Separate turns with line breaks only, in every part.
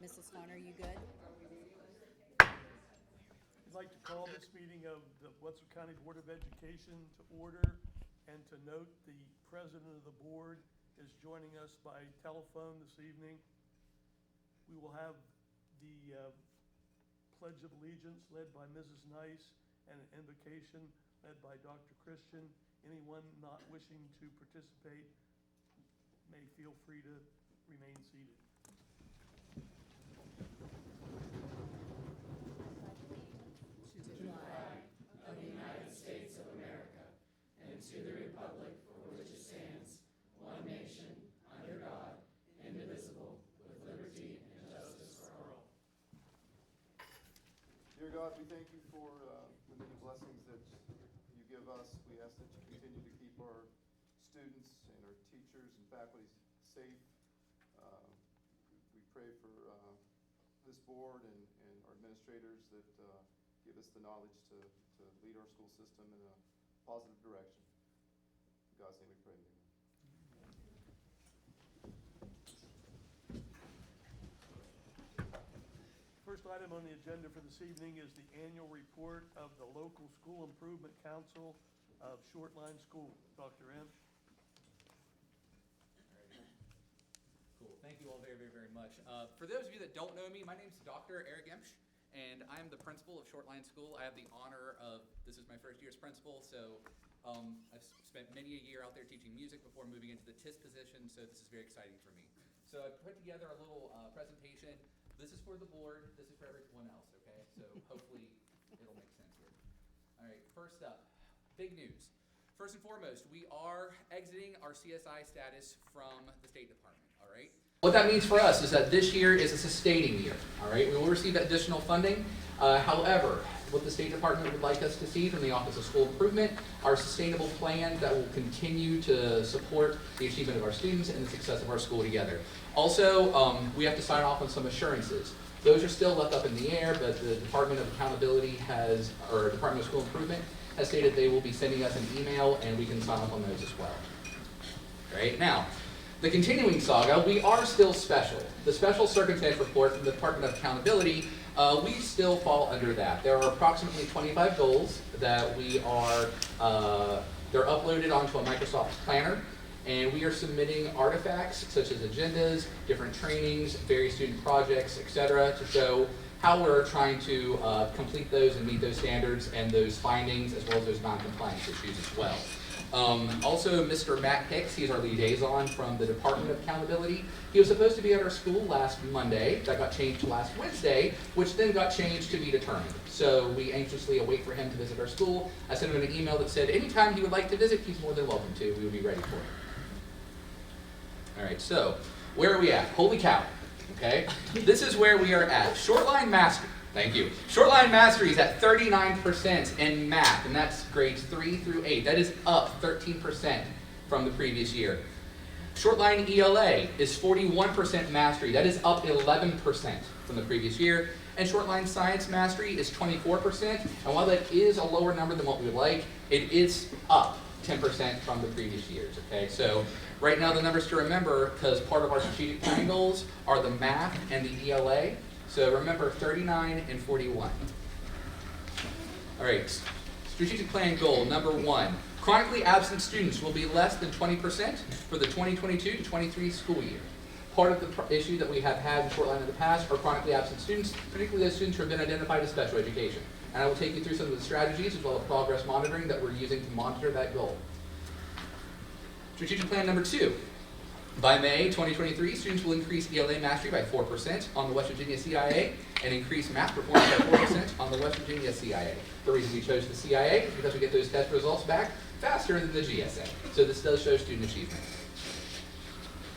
Mrs. Stone, are you good?
I'd like to call this meeting of the Wetzel County Board of Education to order and to note the president of the board is joining us by telephone this evening. We will have the Pledge of Allegiance led by Mrs. Nice and an invocation led by Dr. Christian. Anyone not wishing to participate may feel free to remain seated.
Dear God, we thank you for the many blessings that you give us. We ask that you continue to keep our students and our teachers and faculty safe. We pray for this board and our administrators that give us the knowledge to lead our school system in a positive direction. In God's name we pray. Amen.
First item on the agenda for this evening is the annual report of the Local School Improvement Council of Shortline School. Dr. Inch.
Cool. Thank you all very, very, very much. For those of you that don't know me, my name is Dr. Eric Emsch, and I'm the principal of Shortline School. I have the honor of, this is my first year as principal, so I've spent many a year out there teaching music before moving into the TIS position, so this is very exciting for me. So I put together a little presentation. This is for the board, this is for everyone else, okay? So hopefully it'll make sense here. All right, first up, big news. First and foremost, we are exiting our CSI status from the State Department, all right? What that means for us is that this year is a sustaining year, all right? We will receive additional funding. However, what the State Department would like us to see from the Office of School Improvement are sustainable plans that will continue to support the achievement of our students and the success of our school together. Also, we have to sign off on some assurances. Those are still left up in the air, but the Department of Accountability or Department of School Improvement has stated they will be sending us an email and we can sign off on those as well. Right now, the continuing saga, we are still special. The Special Circumstance Report from the Department of Accountability, we still fall under that. There are approximately 25 goals that we are, they're uploaded onto a Microsoft Planner, and we are submitting artifacts such as agendas, different trainings, various student projects, etc., to show how we're trying to complete those and meet those standards and those findings, as well as those non-compliance issues as well. Also, Mr. Matt Hicks, he's our liaison from the Department of Accountability. He was supposed to be at our school last Monday. That got changed to last Wednesday, which then got changed to be determined. So we anxiously await for him to visit our school. I sent him an email that said anytime he would like to visit, he's more than welcome to. We would be ready for it. All right, so where are we at? Holy cow, okay? This is where we are at. Shortline Mastery. Thank you. Shortline Mastery is at 39% in math, and that's grades 3 through 8. That is up 13% from the previous year. Shortline ELA is 41% mastery. That is up 11% from the previous year. And Shortline Science Mastery is 24%. And while that is a lower number than what we would like, it is up 10% from the previous years, okay? So right now the numbers to remember, because part of our strategic planning goals are the math and the ELA. So remember 39 and 41. All right, strategic plan goal number 1. Chronically absent students will be less than 20% for the 2022 to 23 school year. Part of the issue that we have had in Shortline in the past are chronically absent students, particularly those students who have been identified as special education. And I will take you through some of the strategies as well as progress monitoring that we're using to monitor that goal. Strategic plan number 2. By May 2023, students will increase ELA mastery by 4% on the West Virginia CIA and increase math performance by 4% on the West Virginia CIA. The reason we chose the CIA is because we get those test results back faster than the GSA. So this does show student achievement.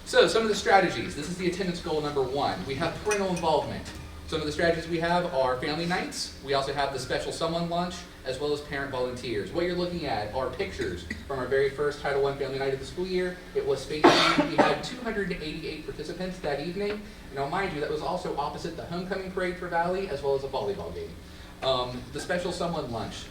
So some of the strategies. This is the attendance goal number 1. We have parental involvement. Some of the strategies we have are family nights. We also have the special someone lunch, as well as parent volunteers. What you're looking at are pictures from our very first Title I family night of the school year. It was space heated. We had 288 participants that evening. Now mind you, that was also opposite the homecoming parade for Valley, as well as a volleyball game. The special someone lunch.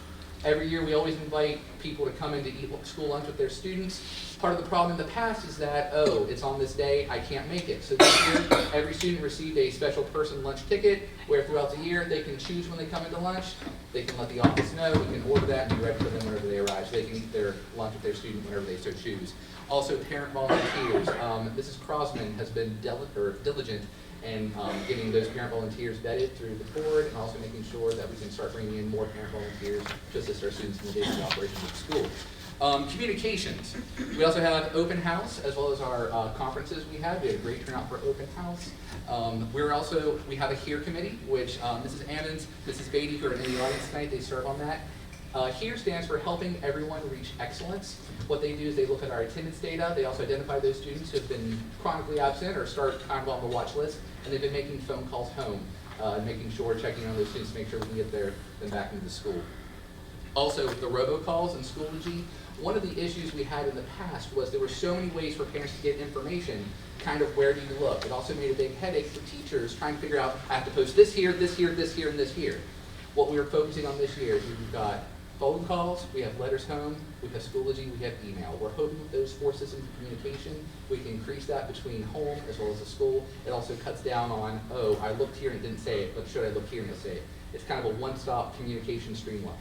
Every year, we always invite people to come in to eat school lunch with their students. Part of the problem in the past is that, oh, it's on this day, I can't make it. So this year, every student received a special person lunch ticket, where throughout the year, they can choose when they come into lunch. They can let the office know, we can order that and be ready for them whenever they arrive. So they can eat their lunch with their student whenever they so choose. Also, parent volunteers. Mrs. Crosman has been diligent in getting those parent volunteers vetted through the board, and also making sure that we can start bringing in more parent volunteers to assist our students in the daily operations of the school. Communications. We also have open house, as well as our conferences we had. We had a great turnout for open house. We have a HERE committee, which Mrs. Ammons, Mrs. Beatty, who are in the audience tonight, they serve on that. HERE stands for Helping Everyone Reach Excellence. What they do is they look at our attendance data. They also identify those students who have been chronically absent or start kind of on the watch list, and they've been making phone calls home, making sure, checking on those students to make sure we can get them back into the school. Also, the robocalls and Schoology. One of the issues we had in the past was there were so many ways for parents to get information, kind of where do you look? It also made a big headache for teachers trying to figure out, I have to post this here, this here, this here, and this here. What we were focusing on this year is we've got phone calls, we have letters home, we have Schoology, we have email. We're hoping with those 4 systems of communication, we can increase that between home as well as the school. It also cuts down on, oh, I looked here and it didn't say it, but should I look here and it'll say it? It's kind of a one-stop communication streamline.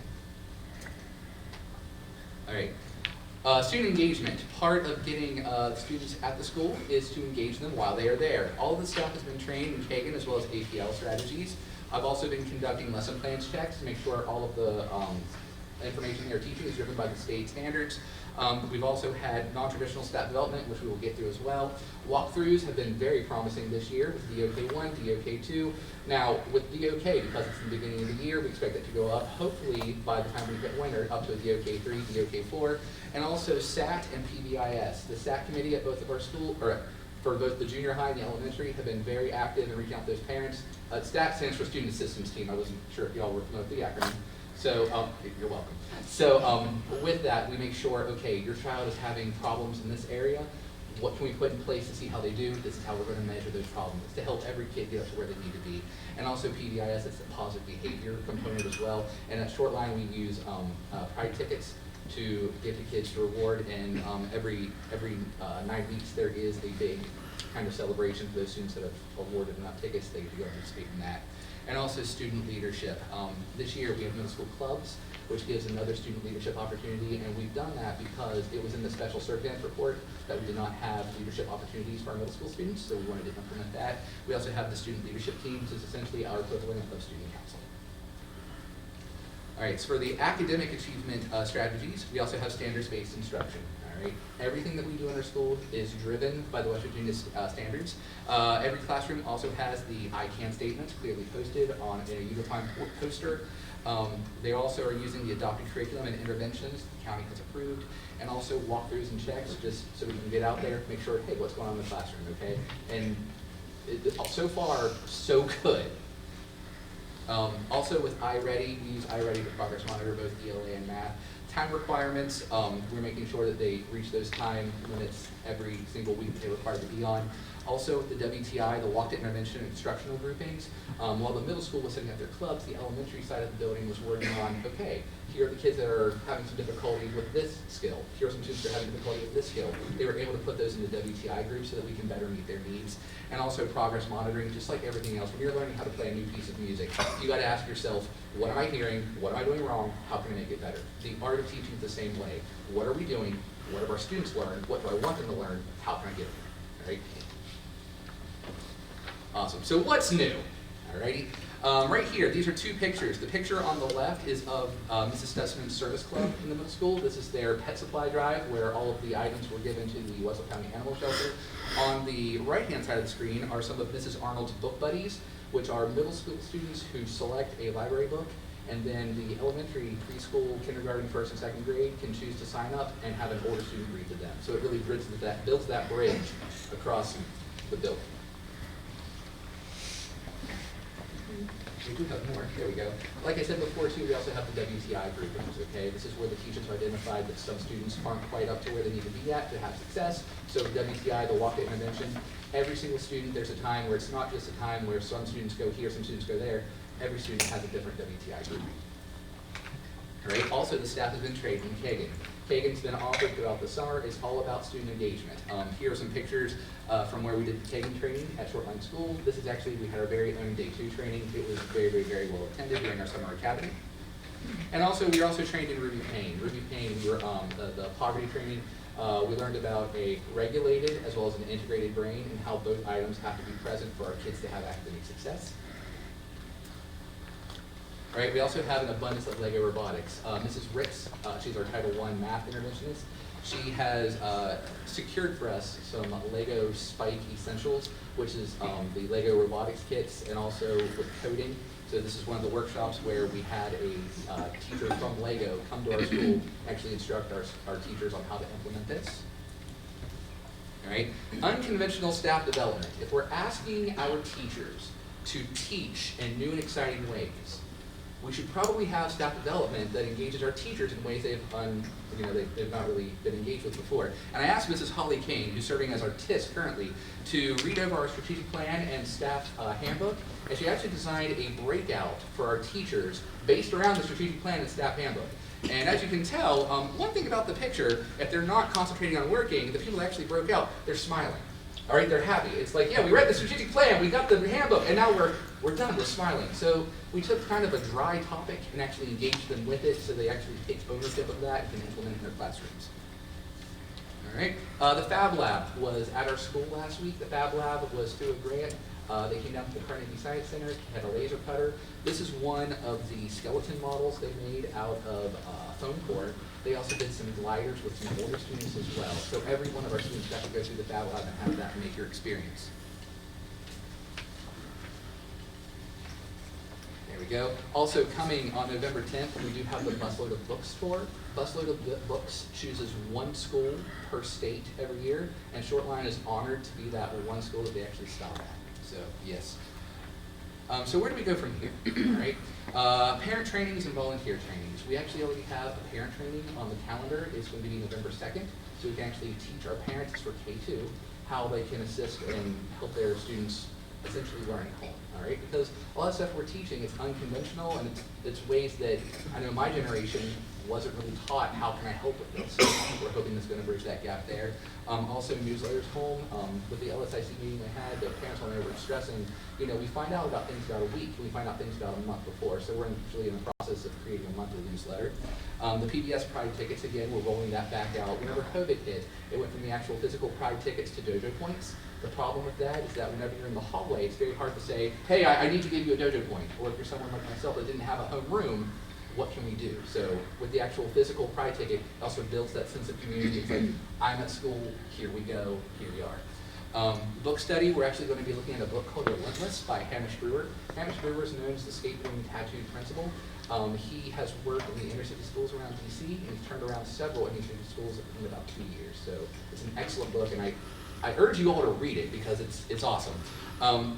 All right. Student engagement. Part of getting students at the school is to engage them while they are there. All of the staff has been trained in Kagan as well as APL strategies. I've also been conducting lesson plans checks to make sure all of the information they're teaching is driven by the state standards. We've also had non-traditional staff development, which we will get through as well. Walkthroughs have been very promising this year with DOK1, DOK2. Now, with DOK, because it's the beginning of the year, we expect that to go up, hopefully, by the time we hit winter, up to a DOK3, DOK4, and also SAT and PBIS. The SAT committee at both of our schools, or for both the junior high and the elementary, have been very active in reaching out to those parents. STAT stands for Student Assistance Team. I wasn't sure if y'all were familiar with the acronym. So, you're welcome. So, with that, we make sure, okay, your child is having problems in this area. What can we put in place to see how they do? This is how we're going to measure those problems. It's to help every kid get up to where they need to be. And also PBIS, it's the positive behavior component as well. And at Shortline, we use pride tickets to give the kids to reward. And every 9 weeks, there is a big kind of celebration for those students that have awarded enough tickets. They get to go and participate in that. And also student leadership. This year, we have middle school clubs, which gives another student leadership opportunity, and we've done that because it was in the special circumstance report that we did not have leadership opportunities for our middle school students, so we wanted to implement that. We also have the student leadership team, which is essentially our equivalent of student council. All right, so for the academic achievement strategies, we also have standards-based instruction. All right, everything that we do in our school is driven by the West Virginia standards. Every classroom also has the I CAN statements clearly posted on a uniform poster. They also are using the adopted curriculum and interventions the county has approved, and also walkthroughs and checks, just so we can get out there, make sure, hey, what's going on in the classroom, okay? And so far, so good. Also with iReady, we use iReady to progress monitor both ELA and math. Time requirements, we're making sure that they reach those time limits every single week they're required to be on. Also with the WTI, the Walk to Intervention and Instructional Groupings, while the middle school was setting up their clubs, the elementary side of the building was working on, okay, here are the kids that are having some difficulty with this skill. Here are some students that are having difficulty with this skill. They were able to put those into WTI groups so that we can better meet their needs. And also progress monitoring, just like everything else. When you're learning how to play a new piece of music, you got to ask yourself, what am I hearing? What am I doing wrong? How can I make it better? The art of teaching is the same way. What are we doing? What have our students learned? What do I want them to learn? How can I get it? All right. Awesome. So what's new? Alrighty. Right here, these are 2 pictures. The picture on the left is of Mrs. Stutzman's Service Club in the middle school. This is their pet supply drive where all of the items were given to the Wetzel County Animal Shelter. On the right-hand side of the screen are some of Mrs. Arnold's book buddies, which are middle school students who select a library book, and then the elementary, preschool, kindergarten, 1st and 2nd grade can choose to sign up and have an older student read to them. So it really builds that bridge across the building. We do have more. There we go. Like I said before, too, we also have the WTI group, which is okay. This is where the teachers identified that some students aren't quite up to where they need to be at to have success. So WTI, the Walk to Intervention, every single student, there's a time where it's not just a time where some students go here, some students go there. Every student has a different WTI group. All right. Also, the staff has been trained in Kagan. Kagan's been offered throughout the summer. It's all about student engagement. Here are some pictures from where we did the Kagan training at Shortline School. This is actually, we had our very own day 2 training. It was very, very, very well attended during our summer academy. And also, we are also trained in Ruby Payne. Ruby Payne, we were the poverty training. We learned about a regulated as well as an integrated brain and how both items have to be present for our kids to have academic success. All right, we also have an abundance of Lego robotics. Mrs. Ricks, she's our Title I math interventionist. She has secured for us some Lego Spike Essentials, which is the Lego robotics kits and also with coding. So this is one of the workshops where we had a teacher from Lego come to our school, actually instruct our teachers on how to implement this. All right, unconventional staff development. If we're asking our teachers to teach in new and exciting ways, we should probably have staff development that engages our teachers in ways they've not really been engaged with before. And I asked Mrs. Holly Kane, who's serving as our TIS currently, to read over our strategic plan and staff handbook, and she actually designed a breakout for our teachers based around the strategic plan and staff handbook. And as you can tell, one thing about the picture, if they're not concentrating on working, the people that actually broke out, they're smiling. All right, they're happy. It's like, yeah, we read the strategic plan, we got the handbook, and now we're done, we're smiling. So we took kind of a dry topic and actually engaged them with it so they actually take ownership of that and can implement it in their classrooms. All right, the Fab Lab was at our school last week. The Fab Lab was through a grant. They came down to the Carnegie Science Center, had a laser cutter. This is one of the skeleton models they made out of foam core. They also did some gliders with some older students as well. So every one of our students got to go through the Fab Lab and have that make your experience. There we go. Also coming on November 10th, we do have the Busload of Books tour. Busload of Books chooses one school per state every year, and Shortline is honored to be that one school that they actually stop at. So, yes. So where do we go from here? All right. Parent trainings and volunteer trainings. We actually already have a parent training on the calendar. It's going to be November 2nd, so we can actually teach our parents for K2 how they can assist and help their students essentially learn at home. All right, because a lot of stuff we're teaching is unconventional, and it's ways that I know my generation wasn't really taught. How can I help with this? So we're hoping this is going to bridge that gap there. Also, newsletters home. With the LSIC meeting we had, the parents on there were stressing, you know, we find out about things about a week, we find out things about a month before. So we're actually in the process of creating a monthly newsletter. The PBS Pride tickets, again, we're rolling that back out. Whenever COVID hit, it went from the actual physical Pride tickets to dojo points. The problem with that is that whenever you're in the hallway, it's very hard to say, hey, I need to give you a dojo point. Or if you're someone like myself that didn't have a home room, what can we do? So with the actual physical Pride ticket, it also builds that sense of community. It's like, I'm at school, here we go, here we are. Book study, we're actually going to be looking at a book called Relentless by Hamish Brewer. Hamish Brewer is known as the skateboarding tattooed principal. He has worked in the inner city schools around DC, and he's turned around several inner city schools in about 2 years. So it's an excellent book, and I urge you all to read it because it's awesome.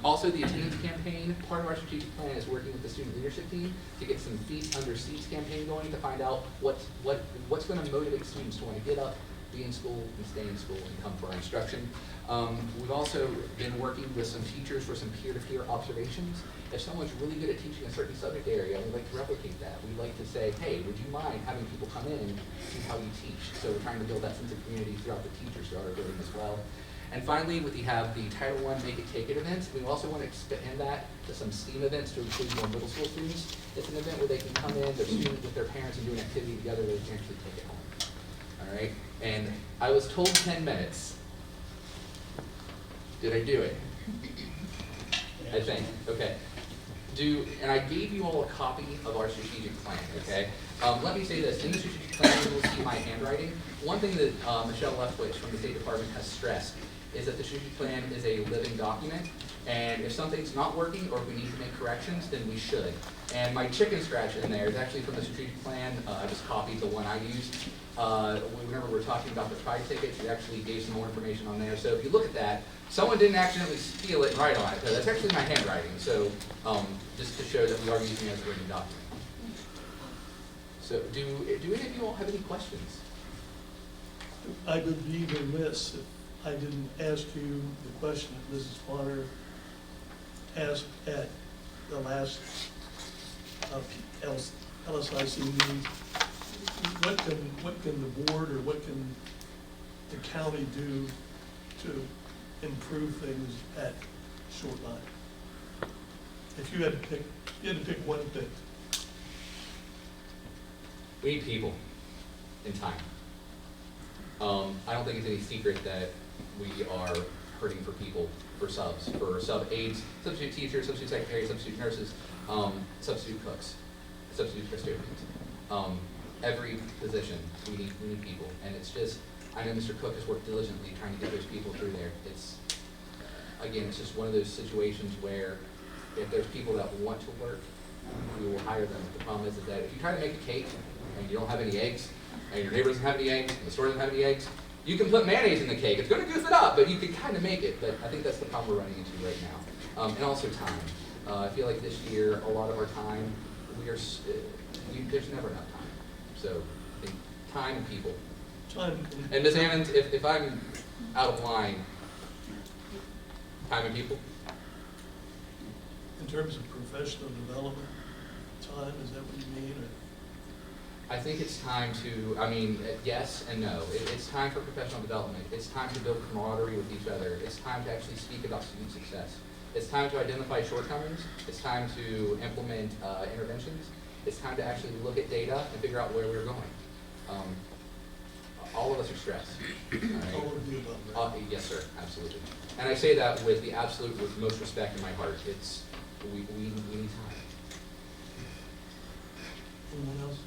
Also, the attendance campaign, part of our strategic plan is working with the student leadership team to get some feet under seats campaign going to find out what's going to motivate students to want to get up, be in school, and stay in school, and come for our instruction. We've also been working with some teachers for some peer-to-peer observations. If someone's really good at teaching a certain subject area, we'd like to replicate that. We'd like to say, hey, would you mind having people come in and see how you teach? So we're trying to build that sense of community throughout the teachers throughout our building as well. And finally, we have the Title I Make It Take It events. We also want to expand that to some STEAM events to include more middle school students. It's an event where they can come in, they're students with their parents, and do an activity together that they can actually take it home. All right? And I was told 10 minutes. Did I do it? I think. Okay. And I gave you all a copy of our strategic plan, okay? Let me say this. In the strategic plan, you will see my handwriting. One thing that Michelle Leftwich from the State Department has stressed is that the strategic plan is a living document, and if something's not working or if we need to make corrections, then we should. And my chicken scratch in there is actually from the strategic plan. I just copied the one I used. Whenever we're talking about the Pride tickets, it actually gave some more information on there. So if you look at that, someone didn't accidentally steal it and write on it. So that's actually my handwriting. So just to show that we are using it as a written document. So do any of you all have any questions?
I would be remiss if I didn't ask you the question that Mrs. Bonner asked at the last LSIC needs, what can the board or what can the county do to improve things at Shortline? If you had to pick one thing.
We need people and time. I don't think it's any secret that we are hurting for people, for subs, for sub aides, substitute teachers, substitute secretaries, substitute nurses, substitute cooks, substitute custodians. Every position, we need people. And it's just, I know Mr. Cook has worked diligently trying to get those people through there. It's, again, it's just one of those situations where if there's people that want to work, we will hire them. The problem is that if you try to make a cake and you don't have any eggs, and your neighbor doesn't have any eggs, and the store doesn't have any eggs, you can put mayonnaise in the cake. It's going to goof it up, but you can kind of make it. But I think that's the problem we're running into right now. And also time. I feel like this year, a lot of our time, there's never enough time. So I think time and people. And Ms. Ammons, if I'm out of line, time and people.
In terms of professional development, time, is that what you mean? Or?
I think it's time to, yes and no. It's time for professional development. It's time to build camaraderie with each other. It's time to actually speak about student success. It's time to identify shortcomings. It's time to implement interventions. It's time to actually look at data and figure out where we're going. All of us are stressed.
All of the above, right?
Yes, sir, absolutely. And I say that with the absolute most respect in my heart. We need time.
Anyone else?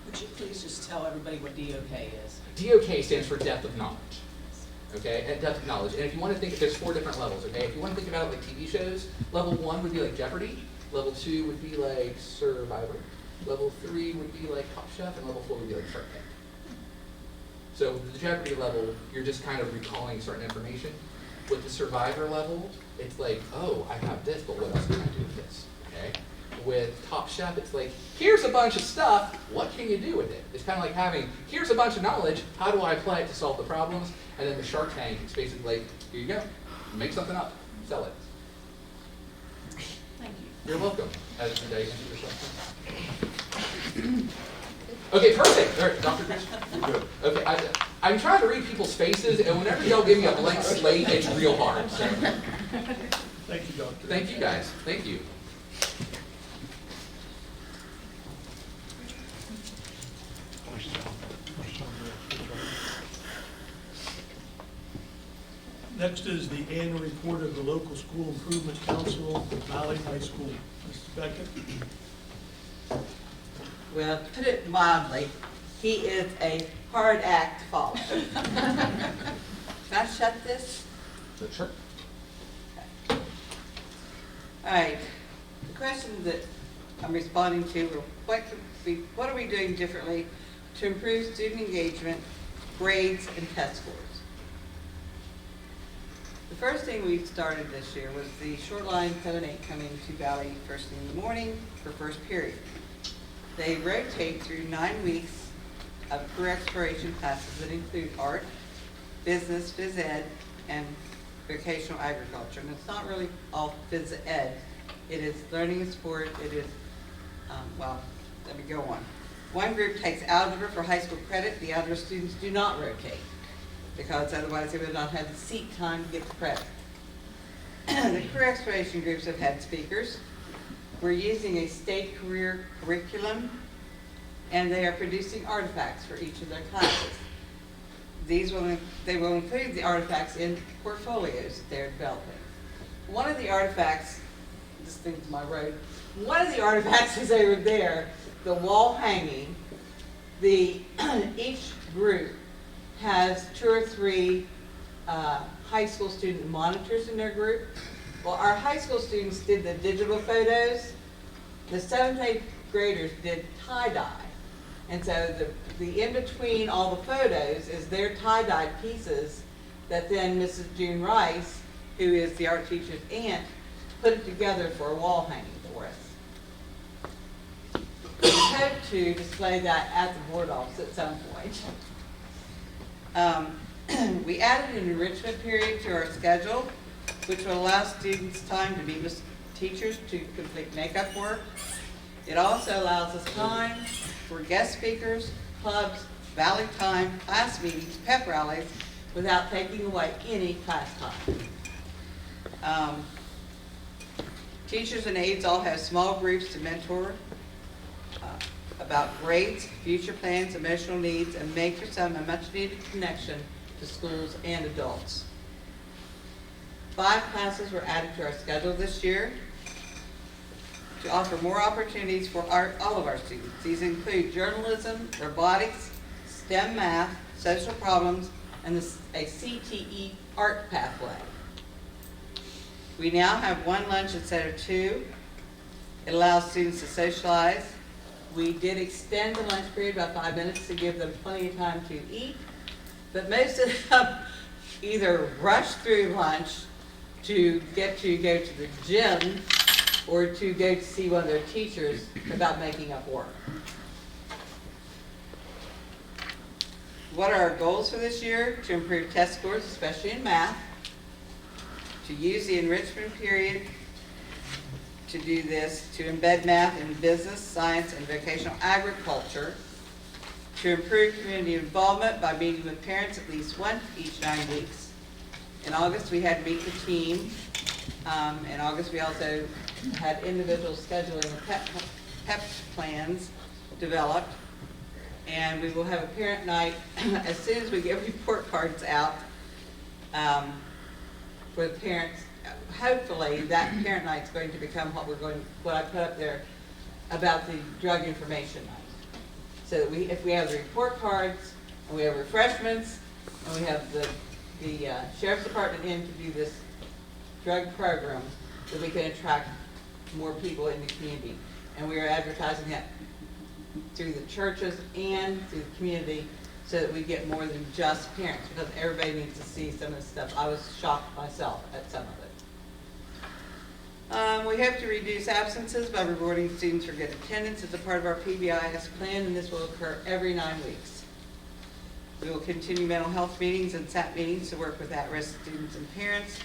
Would you please just tell everybody what DOK is?
DOK stands for depth of knowledge. Okay, and depth of knowledge. And if you want to think, there's 4 different levels. Okay, if you want to think about it like TV shows, level 1 would be like Jeopardy. Level 2 would be like Survivor. Level 3 would be like Top Chef, and level 4 would be like Shark Tank. So the Jeopardy level, you're just kind of recalling certain information. With the Survivor level, it's like, oh, I have this, but what else can I do with this? Okay. With Top Chef, it's like, here's a bunch of stuff, what can you do with it? It's kind of like having, here's a bunch of knowledge, how do I apply it to solve the problems? And then the Shark Tank, it's basically like, here you go, make something up, sell it.
Thank you.
You're welcome. Did I answer your question? Okay, perfect. All right, Dr. Chris? Good. Okay, I'm trying to read people's faces, and whenever y'all give me a blank slate, it's real hard. So.
Thank you, Doctor.
Thank you, guys. Thank you.
Next is the annual report of the local school improvement council, Valley High School. Mrs. Beckett?
Well, to put it mildly, he is a hard act to follow. Can I shut this?
Sure.
All right. The question that I'm responding to are what are we doing differently to improve student engagement, grades, and test scores? The first thing we started this year was the Shortline 7-8 coming to Valley first thing in the morning for first period. They rotate through 9 weeks of career exploration classes that include art, business, phys ed, and vocational agriculture. And it's not really all phys ed. It is learning a sport. It is, let me go on. One group takes algebra for high school credit. The other students do not rotate because otherwise they would not have the seat time to get the credit. The career exploration groups have had speakers. We're using a state career curriculum, and they are producing artifacts for each of their classes. They will include the artifacts in portfolios that they're developing. One of the artifacts, this thing's my road, one of the artifacts is over there, the wall hanging. Each group has 2 or 3 high school student monitors in their group. Well, our high school students did the digital photos. The 7th and 8th graders did tie-dye. And so the in-between all the photos is their tie-dye pieces that then Mrs. June Rice, who is the art teacher's aunt, put it together for a wall hanging for us. We hope to display that at the board office at some point. We added an enrichment period to our schedule, which will allow students time to meet with teachers to complete makeup work. It also allows us time for guest speakers, clubs, Valley time, class meetings, pep rallies, without taking away any class time. Teachers and aides all have small groups to mentor about grades, future plans, emotional needs, and make for some a much-needed connection to schools and adults. 5 classes were added to our schedule this year to offer more opportunities for all of our students. These include journalism, robotics, STEM math, social problems, and a CTE art pathway. We now have 1 lunch instead of 2. It allows students to socialize. We did extend the lunch period by 5 minutes to give them plenty of time to eat, but most of them either rush through lunch to go to the gym or to go to see one of their teachers about making up work. What are our goals for this year? To improve test scores, especially in math, to use the enrichment period to do this, to embed math in business, science, and vocational agriculture, to improve community involvement by meeting with parents at least once each 9 weeks. In August, we had Meet the Team. In August, we also had individual scheduling and PEP plans developed. And we will have a parent night as soon as we get report cards out for the parents. Hopefully, that parent night's going to become what I put up there about the drug information night. So that if we have the report cards, and we have refreshments, and we have the sheriff's department in to do this drug program, that we can attract more people in the community. And we are advertising that through the churches and through the community so that we get more than just parents, because everybody needs to see some of the stuff. I was shocked myself at some of it. We hope to reduce absences by rewarding students for good attendance as a part of our PBIS plan, and this will occur every 9 weeks. We will continue mental health meetings and SAP meetings to work with at-risk students and parents.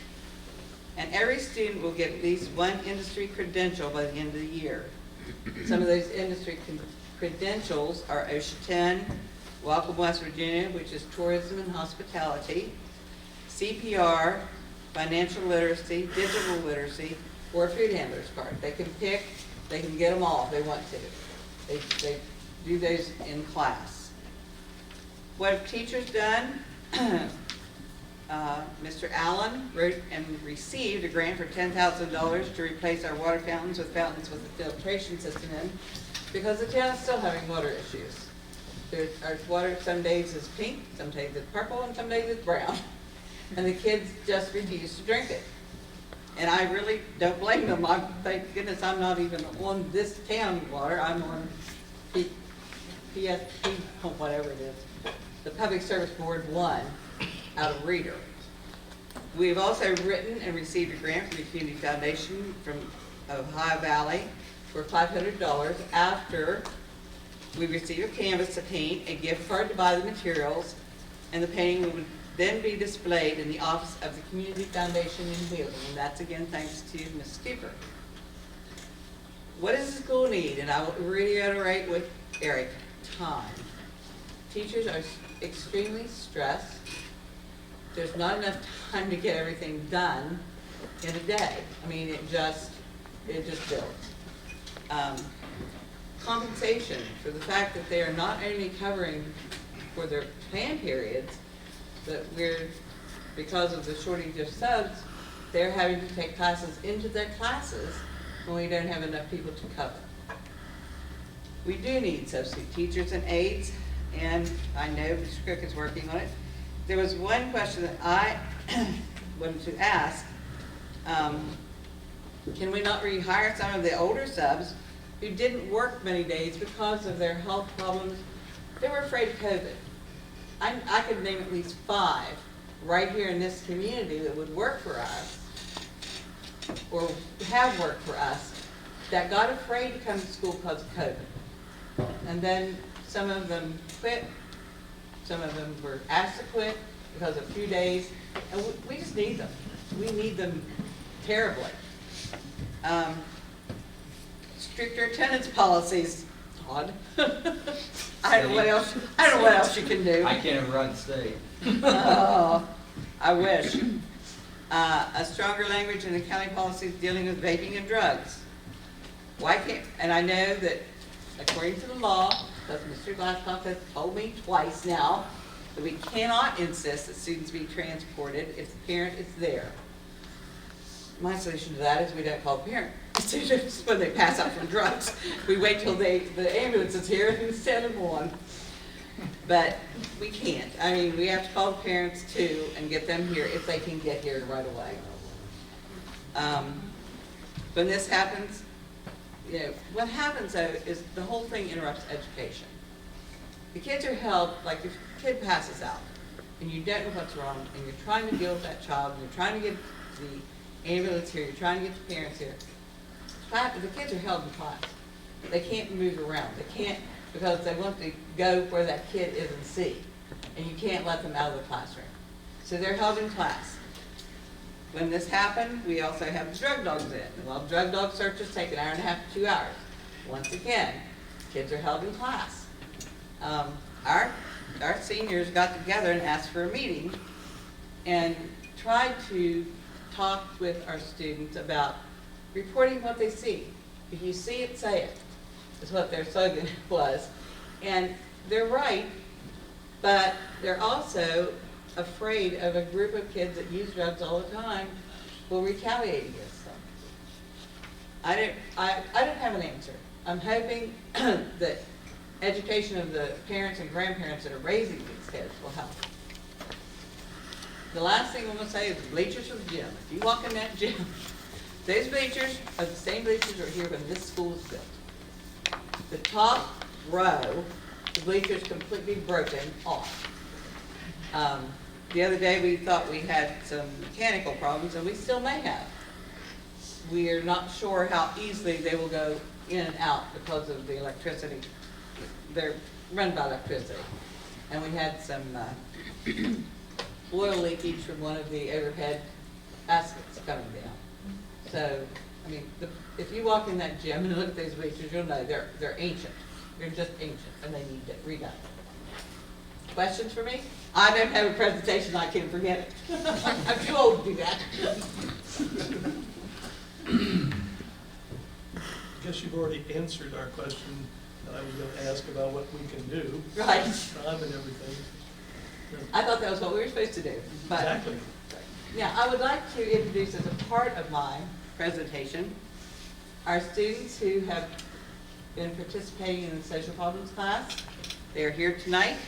And every student will get at least 1 industry credential by the end of the year. Some of those industry credentials are OSHA 10, Welcome West Virginia, which is tourism and hospitality, CPR, financial literacy, digital literacy, or a food handler's card. They can pick, they can get them all if they want to. They do those in class. What have teachers done? Mr. Allen wrote and received a grant for $10,000 to replace our water fountains with a filtration system in, because the town is still having water issues. Our water some days is pink, some days it's purple, and some days it's brown. And the kids just refuse to drink it. And I really don't blame them. Thank goodness I'm not even on this town water. I'm on PSP, whatever it is, the Public Service Board 1 out of Reader. We've also written and received a grant from the Community Foundation of Ohio Valley for $500 after we receive a canvas to paint, a gift card to buy the materials, and the painting would then be displayed in the office of the Community Foundation in Wheeling, and that's again thanks to Ms. Cooper. What does the school need? And I will reiterate with Eric, time. Teachers are extremely stressed. There's not enough time to get everything done in a day. I mean, it just builds. Compensation for the fact that they are not only covering for their plan periods, but because of the shortage of subs, they're having to take classes into their classes when we don't have enough people to cover. We do need substitute teachers and aides, and I know Mr. Cook is working on it. There was one question that I wanted to ask. Can we not rehire some of the older subs who didn't work many days because of their health problems? They were afraid of COVID. I could name at least 5 right here in this community that would work for us or have worked for us that got afraid to come to school because of COVID. And then some of them quit. Some of them were asked to quit because of a few days. And we just need them. We need them terribly. stricter attendance policies. Todd. I don't know what else you can do.
I can't even run state.
Oh, I wish. A stronger language in the county policies dealing with vaping and drugs. Why can't, and I know that according to the law, because Mr. Glasscock has told me twice now, that we cannot insist that students be transported if the parent is there. My solution to that is we don't call the parent students when they pass out from drugs. We wait till the ambulance is here and send them on. But we can't. I mean, we have to call the parents too and get them here if they can get here right away. When this happens, you know, what happens though is the whole thing interrupts education. The kids are held, like if a kid passes out and you don't know what's wrong and you're trying to deal with that child and you're trying to get the ambulance here, you're trying to get the parents here, the kids are held in class. They can't move around. They can't, because they want to go where that kid is and see. And you can't let them out of the classroom. So they're held in class. When this happened, we also have the drug dogs in. Well, drug dog searches take 1.5 hours to 2 hours. Once again, kids are held in class. Our seniors got together and asked for a meeting and tried to talk with our students about reporting what they see. If you see it, say it, is what their slogan was. And they're right, but they're also afraid of a group of kids that use drugs all the time will retaliate against them. I don't have an answer. I'm hoping that education of the parents and grandparents that are raising these kids will help. The last thing I'm going to say is the bleachers for the gym. If you walk in that gym, those bleachers are the same bleachers that were here when this school was built. The top row, the bleachers completely broken off. The other day we thought we had some mechanical problems, and we still may have. We are not sure how easily they will go in and out because of the electricity. They're run by electricity. And we had some oil leakage from one of the overhead baskets coming down. So, I mean, if you walk in that gym and look at those bleachers, you'll know they're ancient. They're just ancient, and they need redone. Questions for me? I don't have a presentation, I can forget it. I'm too old to do that.
I guess you've already answered our question that I was gonna ask about what we can do.
Right.
Time and everything.
I thought that was what we were supposed to do. But
Exactly.
yeah, I would like to introduce as a part of my presentation our students who have been participating in the social problems class. They are here tonight,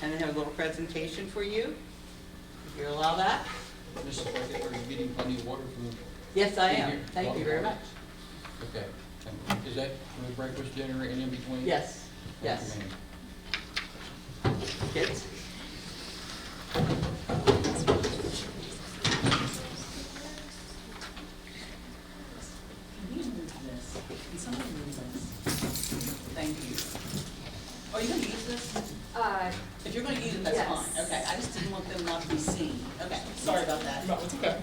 and they have a little presentation for you. If you allow that.
Mrs. Beckett, are you getting plenty of water from?
Yes, I am.
Here.
Thank you very much.
Okay. Is that for breakfast, dinner, and in between?
Yes, yes.
Okay.
Kids?
Can you move this? Can somebody move this? Thank you. Are you gonna use this? If you're gonna use it, that's
Yes.
fine. Okay, I just didn't want them not to be seen. Okay, sorry about that.
No, it's okay.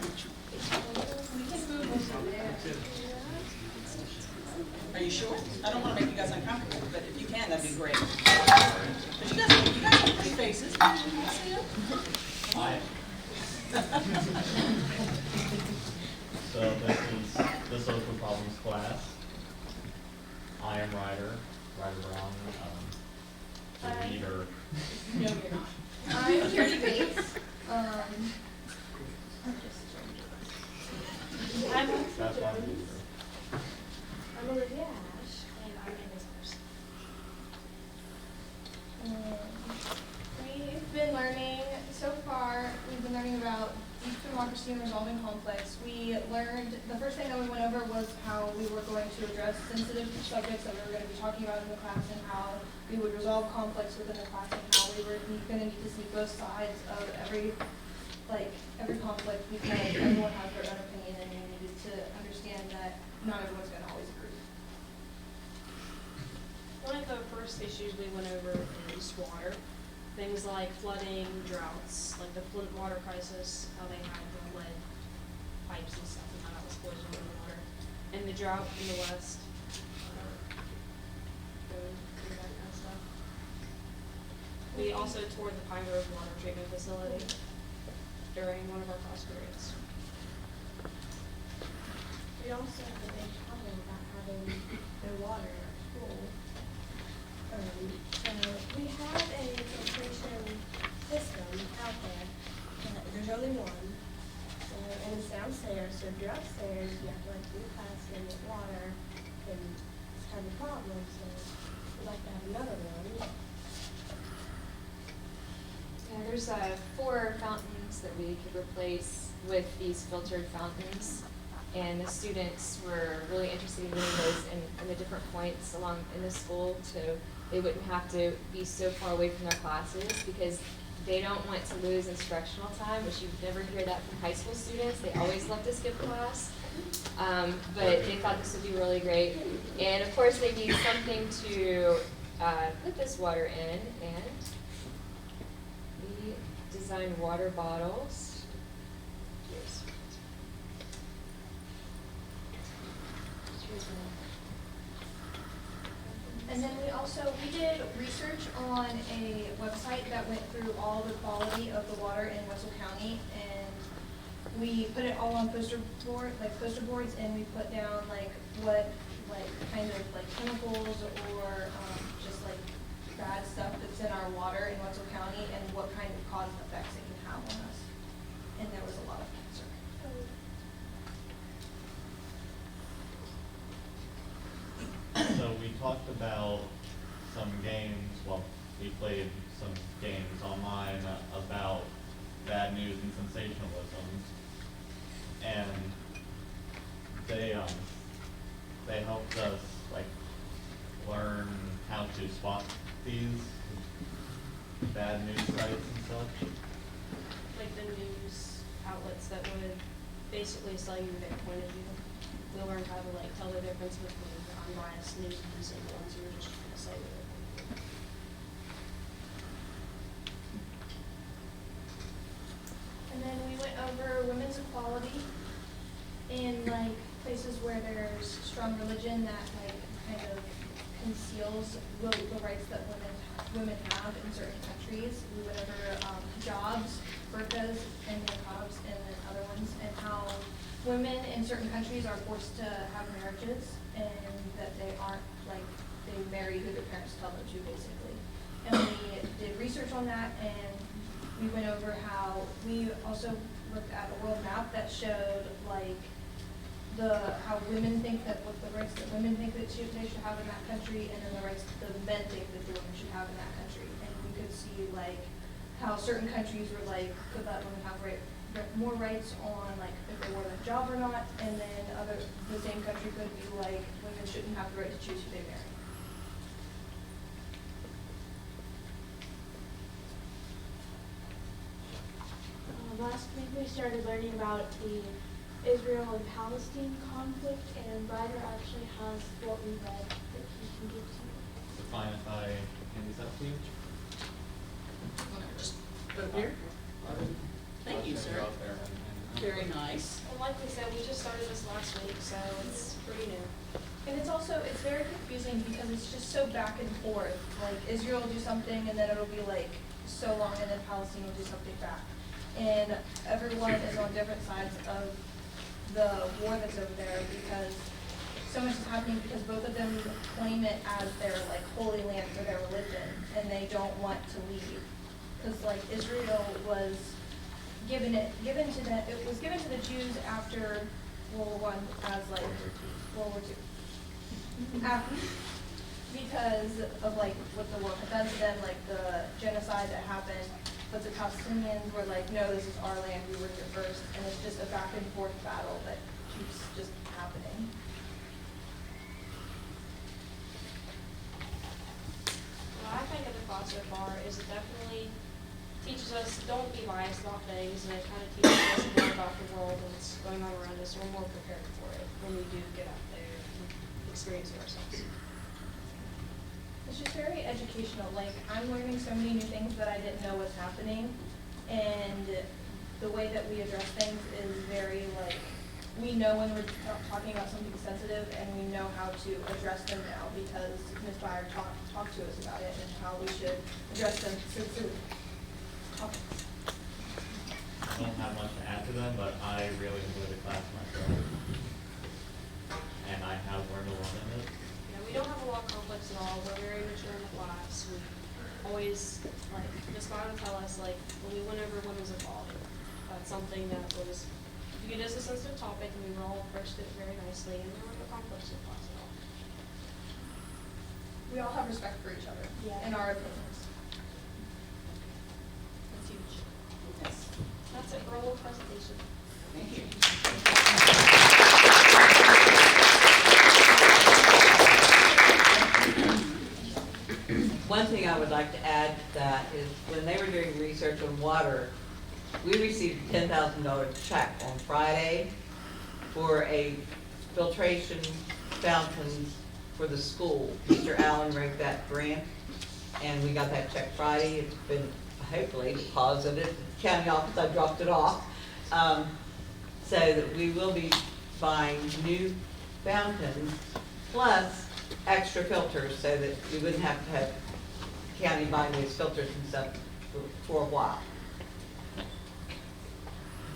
Are you sure? I don't wanna make you guys uncomfortable, but if you can, that'd be great. But you guys have pretty faces. Can you see them?
So this is the social problems class. I am Ryder Brown, the leader.
No, you're not.
I'm Katie Bates. I'm
That's my leader.
I'm Olivia Ash, and I'm Anna's person. We've been learning, so far, we've been learning about deep democracy and resolving conflicts. We learned, the first thing that we went over was how we were going to address sensitive subjects that we were going to be talking about in the class, and how we would resolve conflicts within the class, and how we were going to need to see both sides of every conflict, because everyone has their own opinion, and we needed to understand that not everyone's going to always agree.
One of the first issues we went over is water. Things like flooding, droughts, like the Flint water crisis, how they had the lead pipes and stuff, and how that was poisoning the water. And the drought in the West, We also toured the Pine Grove Water Treatment Facility during one of our class periods.
We also have a big problem about having no water in our school. So we have a filtration system out there, but there's only one. So, and it's downstairs, so if you're upstairs, you have to like do class and get water, and it's kind of a problem, so we'd like to have another one.
Yeah, there's 4 fountains that we could replace with these filtered fountains. And the students were really interested in getting those in the different points along in the school, so they wouldn't have to be so far away from their classes, because they don't want to lose instructional time, which you never hear that from high school students. They always love to skip class. But they thought this would be really great. And of course, they need something to put this water in, and we designed water bottles. Here's
And then we did research on a website that went through all the quality of the water in Wetzel County, and we put it all on poster boards, and we put down what kind of chemicals or just bad stuff that's in our water in Wetzel County, and what kind of cause and effects it can have on us. And there was a lot of concern.
So we talked about some games, well, we played some games online about bad news and sensationalism. And they helped us learn how to spot these bad news sites and such.
Like the news outlets that would basically sell you their point of view. We learned how to tell the difference between unbiased news and the ones who are just trying to sell you their point of view.
And then we went over women's equality in places where there's strong religion that kind of conceals the rights that women have in certain countries. We went over jobs, burqas, and niqabs, and then other ones, and how women in certain countries are forced to have marriages, and that they aren't they marry who their parents tell them to, basically. And we did research on that, and we went over how we also looked at a world map that showed how women think that what the rights that women think that they should have in that country, and then the rights that the men think that the women should have in that country. And we could see how certain countries were could let women have more rights on if they work a job or not, and then the same country could be women shouldn't have the right to choose who they marry.
Last week we started learning about the Israel and Palestine conflict, and Ryder actually has what we read that he can give to you.
Is it fine if I hand these up to you?
Just put it here. Thank you, sir. Very nice.
And like we said, we just started this last week, so it's pretty new.
And it's very confusing because it's just so back and forth. Israel will do something, and then it'll be so long, and then Palestine will do something back. And everyone is on different sides of the war that's over there, because so much is happening, because both of them claim it as their holy land for their religion, and they don't want to leave. Because Israel was given to the Jews after World War I as World War II. Because of what the war had done to them, the genocide that happened. But the Palestinians were no, this is our land, we were here first, and it's just a back and forth battle that keeps just happening.
What I think of the class so far is it definitely teaches us don't be biased about things, and it kind of teaches us more about the world and what's going on around us, so we're more prepared for it when we do get out there and experience it ourselves.
It's just very educational. I'm learning so many new things that I didn't know was happening, and the way that we address things is very we know when we're talking about something sensitive, and we know how to address them now because Ms. Byer talked to us about it and how we should address them sensitive topics.
I don't have much to add to them, but I really enjoy the class myself. And I have learned a lot in it.
Yeah, we don't have a lot of conflicts at all. We're very mature in the class. We always, like, Ms. Byer would tell us, like, when we went over women's equality, that's something that was viewed as a sensitive topic, and we all approached it very nicely, and there were no conflicts in class at all.
We all have respect for each other and our opinions. That's huge.
Yes.
That's it for a little presentation.
Thank you.
One thing I would like to add to that is when they were doing research on water, we received a $10,000 check on Friday for a filtration fountain for the school. Mr. Allen wrote that grant, and we got that check Friday. It's been hopefully deposited at the county office. I dropped it off. So that we will be buying new fountains plus extra filters so that we wouldn't have to have county buying these filters and stuff for a while.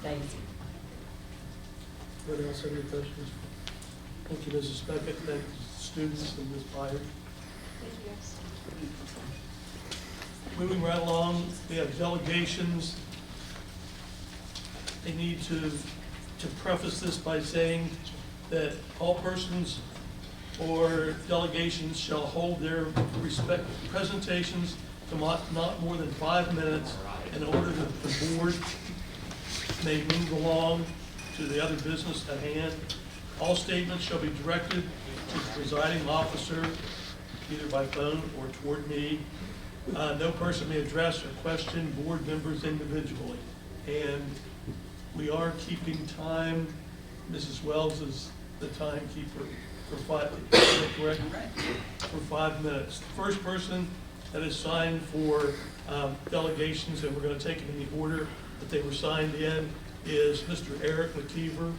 Thank you.
Anybody else have any questions? Thank you, Mrs. Beckett. Thank you, students and Ms. Byer.
Thank you, guys.
Moving right along, we have delegations. I need to preface this by saying that all persons or delegations shall hold their respective presentations to not more than 5 minutes in order that the board may move along to the other business at hand. All statements shall be directed to the presiding officer, either by phone or toward me. No person may address or question board members individually. And we are keeping time. Mrs. Wells is the timekeeper for 5, is that correct? For 5 minutes. The first person that is signed for delegations, and we're going to take them in the order that they were signed in, is Mr. Eric McKeever.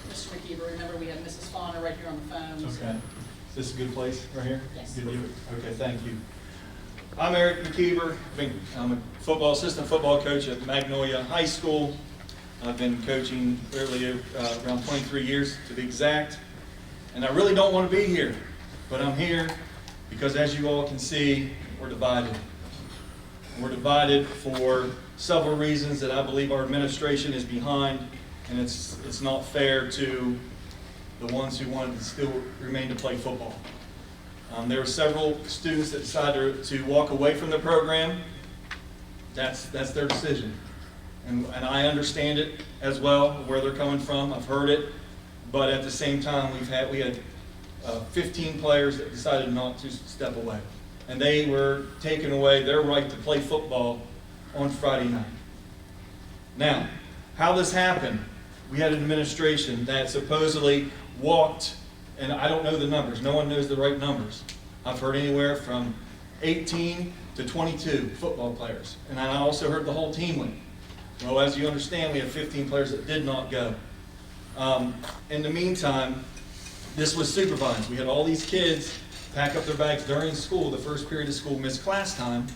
Mr. McKeever, remember we have Mrs. Fauna right here on the phone.
Okay. Is this a good place right here?
Yes.
Good deal? Okay, thank you. I'm Eric McKeever. I'm a assistant football coach at Magnolia High School. I've been coaching really around 23 years to be exact. And I really don't want to be here, but I'm here because, as you all can see, we're divided. We're divided for several reasons that I believe our administration is behind, and it's not fair to the ones who wanted to still remain to play football. There were several students that decided to walk away from the program. That's their decision. And I understand it as well, where they're coming from. I've heard it. But at the same time, we had 15 players that decided not to step away. And they were taking away their right to play football on Friday night. Now, how this happened, we had an administration that supposedly walked, and I don't know the numbers. No one knows the right numbers. I've heard anywhere from 18 to 22 football players. And I also heard the whole team went. Well, as you understand, we have 15 players that did not go. In the meantime, this was supervised. We had all these kids pack up their bags during school, the first period of school, missed class time,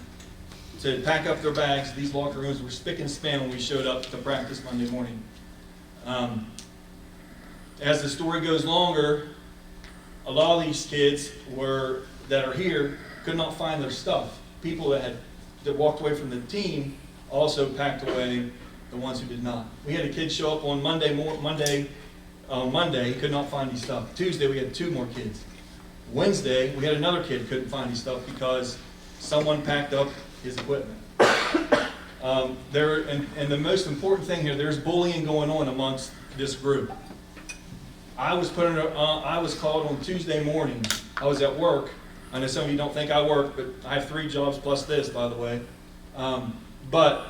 to pack up their bags. These locker rooms were spick and span when we showed up to practice Monday morning. As the story goes longer, a lot of these kids that are here could not find their stuff. People that walked away from the team also packed away the ones who did not. We had a kid show up on Monday, could not find his stuff. Tuesday, we had 2 more kids. Wednesday, we had another kid couldn't find his stuff because someone packed up his equipment. And the most important thing here, there's bullying going on amongst this group. I was called on Tuesday morning. I was at work. I know some of you don't think I work, but I have 3 jobs plus this, by the way. But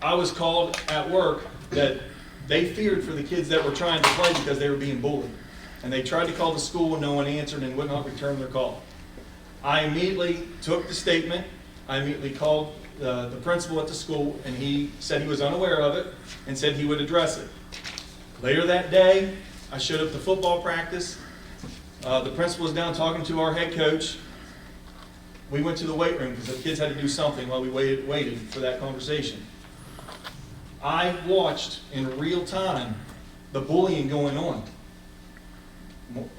I was called at work that they feared for the kids that were trying to play because they were being bullied. And they tried to call the school and no one answered and would not return their call. I immediately took the statement I immediately called the principal at the school, and he said he was unaware of it and said he would address it. Later that day, I showed up to football practice. The principal was down talking to our head coach. We went to the weight room because the kids had to do something while we waited for that conversation. I watched in real time the bullying going on.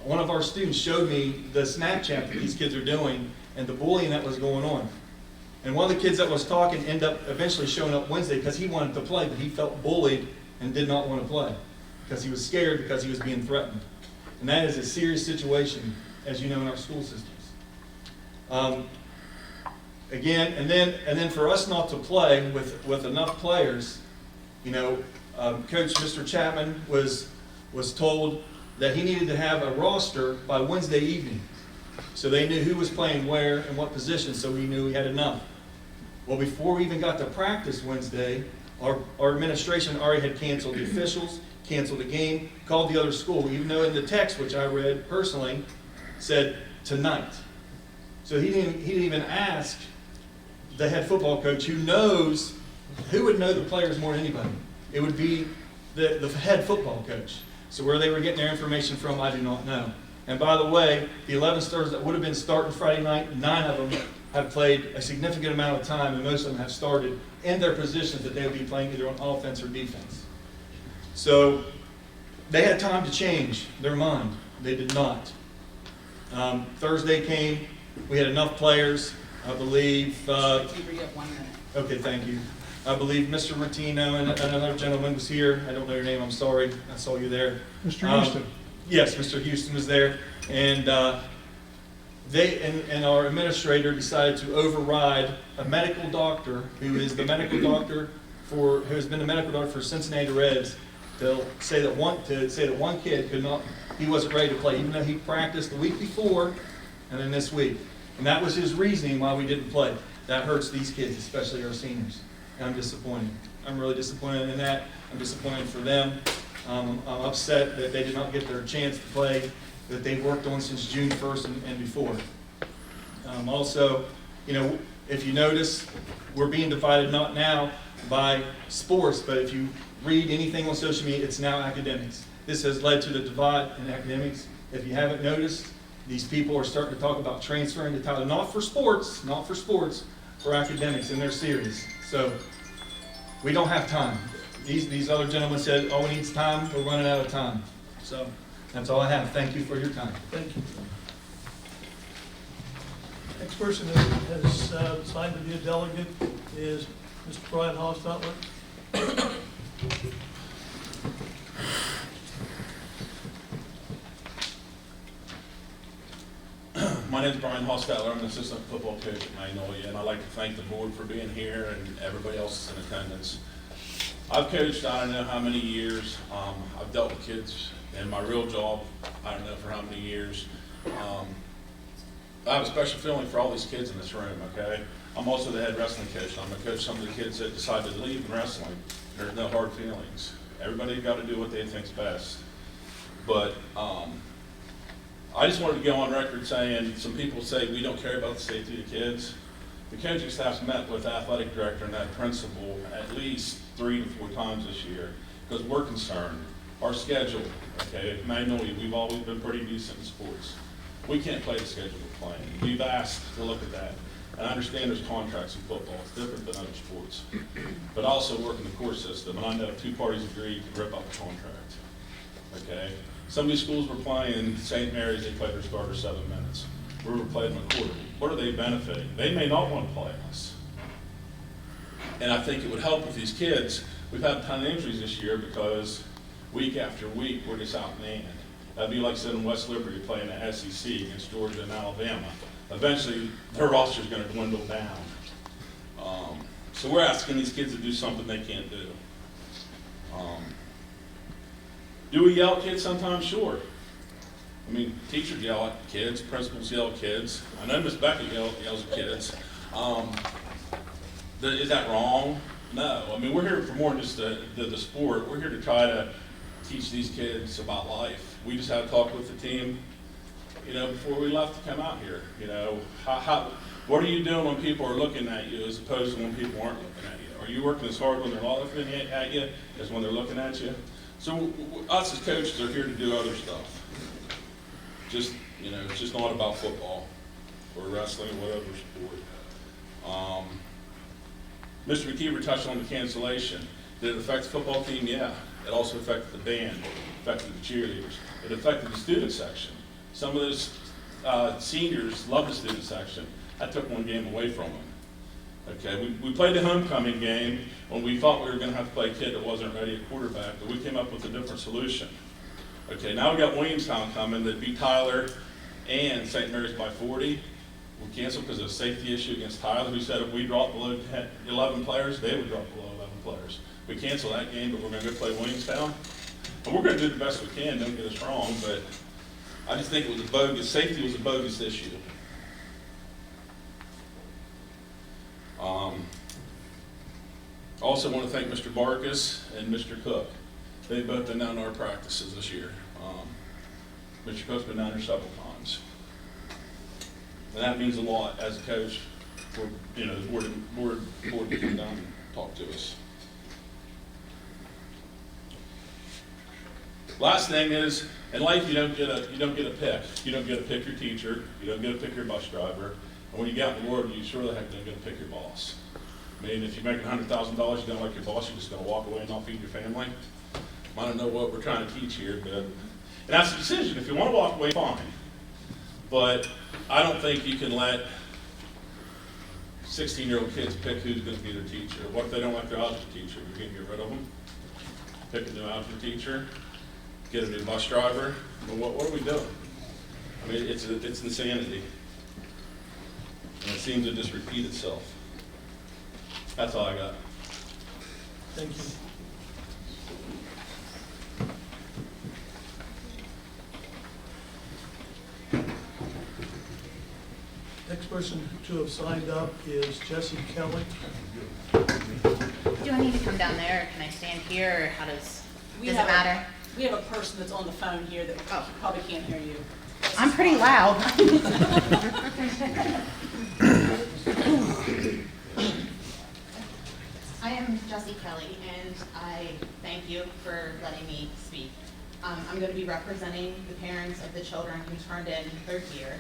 One of our students showed me the Snapchat that these kids are doing and the bullying that was going on. And one of the kids that was talking ended up eventually showing up Wednesday because he wanted to play, but he felt bullied and did not want to play because he was scared because he was being threatened. And that is a serious situation, as you know, in our school systems. Again, and then for us not to play with enough players, you know, Coach Mr. Chapman was told that he needed to have a roster by Wednesday evening. So they knew who was playing where and what position, so we knew we had enough. Well, before we even got to practice Wednesday, our administration already had canceled the officials, canceled the game, called the other school, even though in the text, which I read personally, said tonight. So he didn't even ask the head football coach who would know the players more than anybody. It would be the head football coach. So where they were getting their information from, I do not know. And by the way, the 11 stars that would have been starting Friday night, 9 of them have played a significant amount of time, and most of them have started in their positions that they would be playing either on offense or defense. So they had time to change their mind. They did not. Thursday came. We had enough players. I believe.
You have 1 minute.
Okay, thank you. I believe Mr. Martino and another gentleman was here. I don't know your name, I'm sorry. I saw you there.
Mr. Houston.
Yes, Mr. Houston was there. And our administrator decided to override a medical doctor who has been the medical doctor for Cincinnati Reds to say that one kid he wasn't ready to play, even though he practiced the week before and then this week. And that was his reasoning why we didn't play. That hurts these kids, especially our seniors. And I'm disappointed. I'm really disappointed in that. I'm disappointed for them. I'm upset that they did not get their chance to play that they've worked on since June 1st and before. Also, you know, if you notice, we're being divided not now by sports, but if you read anything on social media, it's now academics. This has led to the divide in academics. If you haven't noticed, these people are starting to talk about transferring to Tyler, not for sports, for academics, and they're serious. So we don't have time. These other gentlemen said, oh, we need time, we're running out of time. So that's all I have. Thank you for your time.
Thank you. Next person has signed to be a delegate is Mr. Brian Hostetler.
My name is Brian Hostetler. I'm an assistant football coach at Magnolia, and I'd like to thank the board for being here and everybody else in attendance. I've coached I don't know how many years. I've dealt with kids in my real job, I don't know for how many years. I have a special feeling for all these kids in this room, okay? I'm also the head wrestling coach. I'm going to coach some of the kids that decided to leave in wrestling. There's no hard feelings. Everybody's got to do what they think's best. But I just wanted to go on record saying, some people say we don't care about the safety of the kids. The coaching staff's met with the athletic director and that principal at least 3 to 4 times this year because we're concerned. Our schedule, okay, at Magnolia, we've always been pretty decent in sports. We can't play the schedule we're playing. We've asked to look at that. And I understand there's contracts in football. It's different than other sports. But I also work in the court system, and I know 2 parties agreed to rip up the contract. Okay? Some of these schools were playing St. Mary's, they played their starter 7 minutes. We were playing them a quarter. What are they benefiting? They may not want to play us. And I think it would help with these kids. We've had a ton of injuries this year because week after week we're just outmanned. That'd be like sitting West Liberty playing the SEC against Georgia and Alabama. Eventually, their roster's going to dwindle down. So we're asking these kids to do something they can't do. Do we yell at kids sometimes? Sure. I mean, teachers yell at kids, principals yell at kids. I know Miss Beckett yells at kids. Is that wrong? No. I mean, we're here for more than just the sport. We're here to try to teach these kids about life. We just had a talk with the team you know, before we left to come out here. You know, what are you doing when people are looking at you as opposed to when people aren't looking at you? Are you working as hard when they're not looking at you as when they're looking at you? So us as coaches are here to do other stuff. Just, you know, it's just not about football or wrestling or whatever sport. Mr. McKeever touched on the cancellation. Did it affect the football team? Yeah. It also affected the band, affected the cheerleaders. It affected the student section. Some of those seniors love the student section. I took one game away from them. Okay, we played the homecoming game when we thought we were going to have to play a kid that wasn't ready at quarterback, but we came up with a different solution. Okay, now we got Williamstown coming that beat Tyler and St. Mary's by 40. We canceled because of a safety issue against Tyler, who said if we dropped below 11 players, they would drop below 11 players. We canceled that game, but we're going to go play Williamstown. And we're going to do the best we can, don't get us wrong, but I just think it was a bogus, safety was a bogus issue. Also want to thank Mr. Barkus and Mr. Cook. They've both been down to our practices this year. Mr. Cook's been down there several times. And that means a lot as a coach for, you know, the board to come down and talk to us. Last thing is, in life you don't get a pick. You don't get to pick your teacher, you don't get to pick your bus driver, and when you get out in the world, you sure the heck don't get to pick your boss. I mean, if you're making $100,000, you don't like your boss, you're just going to walk away and not feed your family. I don't know what we're trying to teach here, but and that's a decision. If you want to walk away, fine. But I don't think you can let 16-year-old kids pick who's going to be their teacher. What if they don't like their algebra teacher? You're going to get rid of them? Pick a new algebra teacher? Get a new bus driver? Well, what are we doing? I mean, it's insanity. And it seems to just repeat itself. That's all I got.
Thank you. Next person to have signed up is Jesse Kelly.
Do I need to come down there, or can I stand here, or how does it matter?
We have a person that's on the phone here that probably can't hear you.
I'm pretty loud. I am Jessie Kelly, and I thank you for letting me speak. I'm going to be representing the parents of the children who turned in their gear.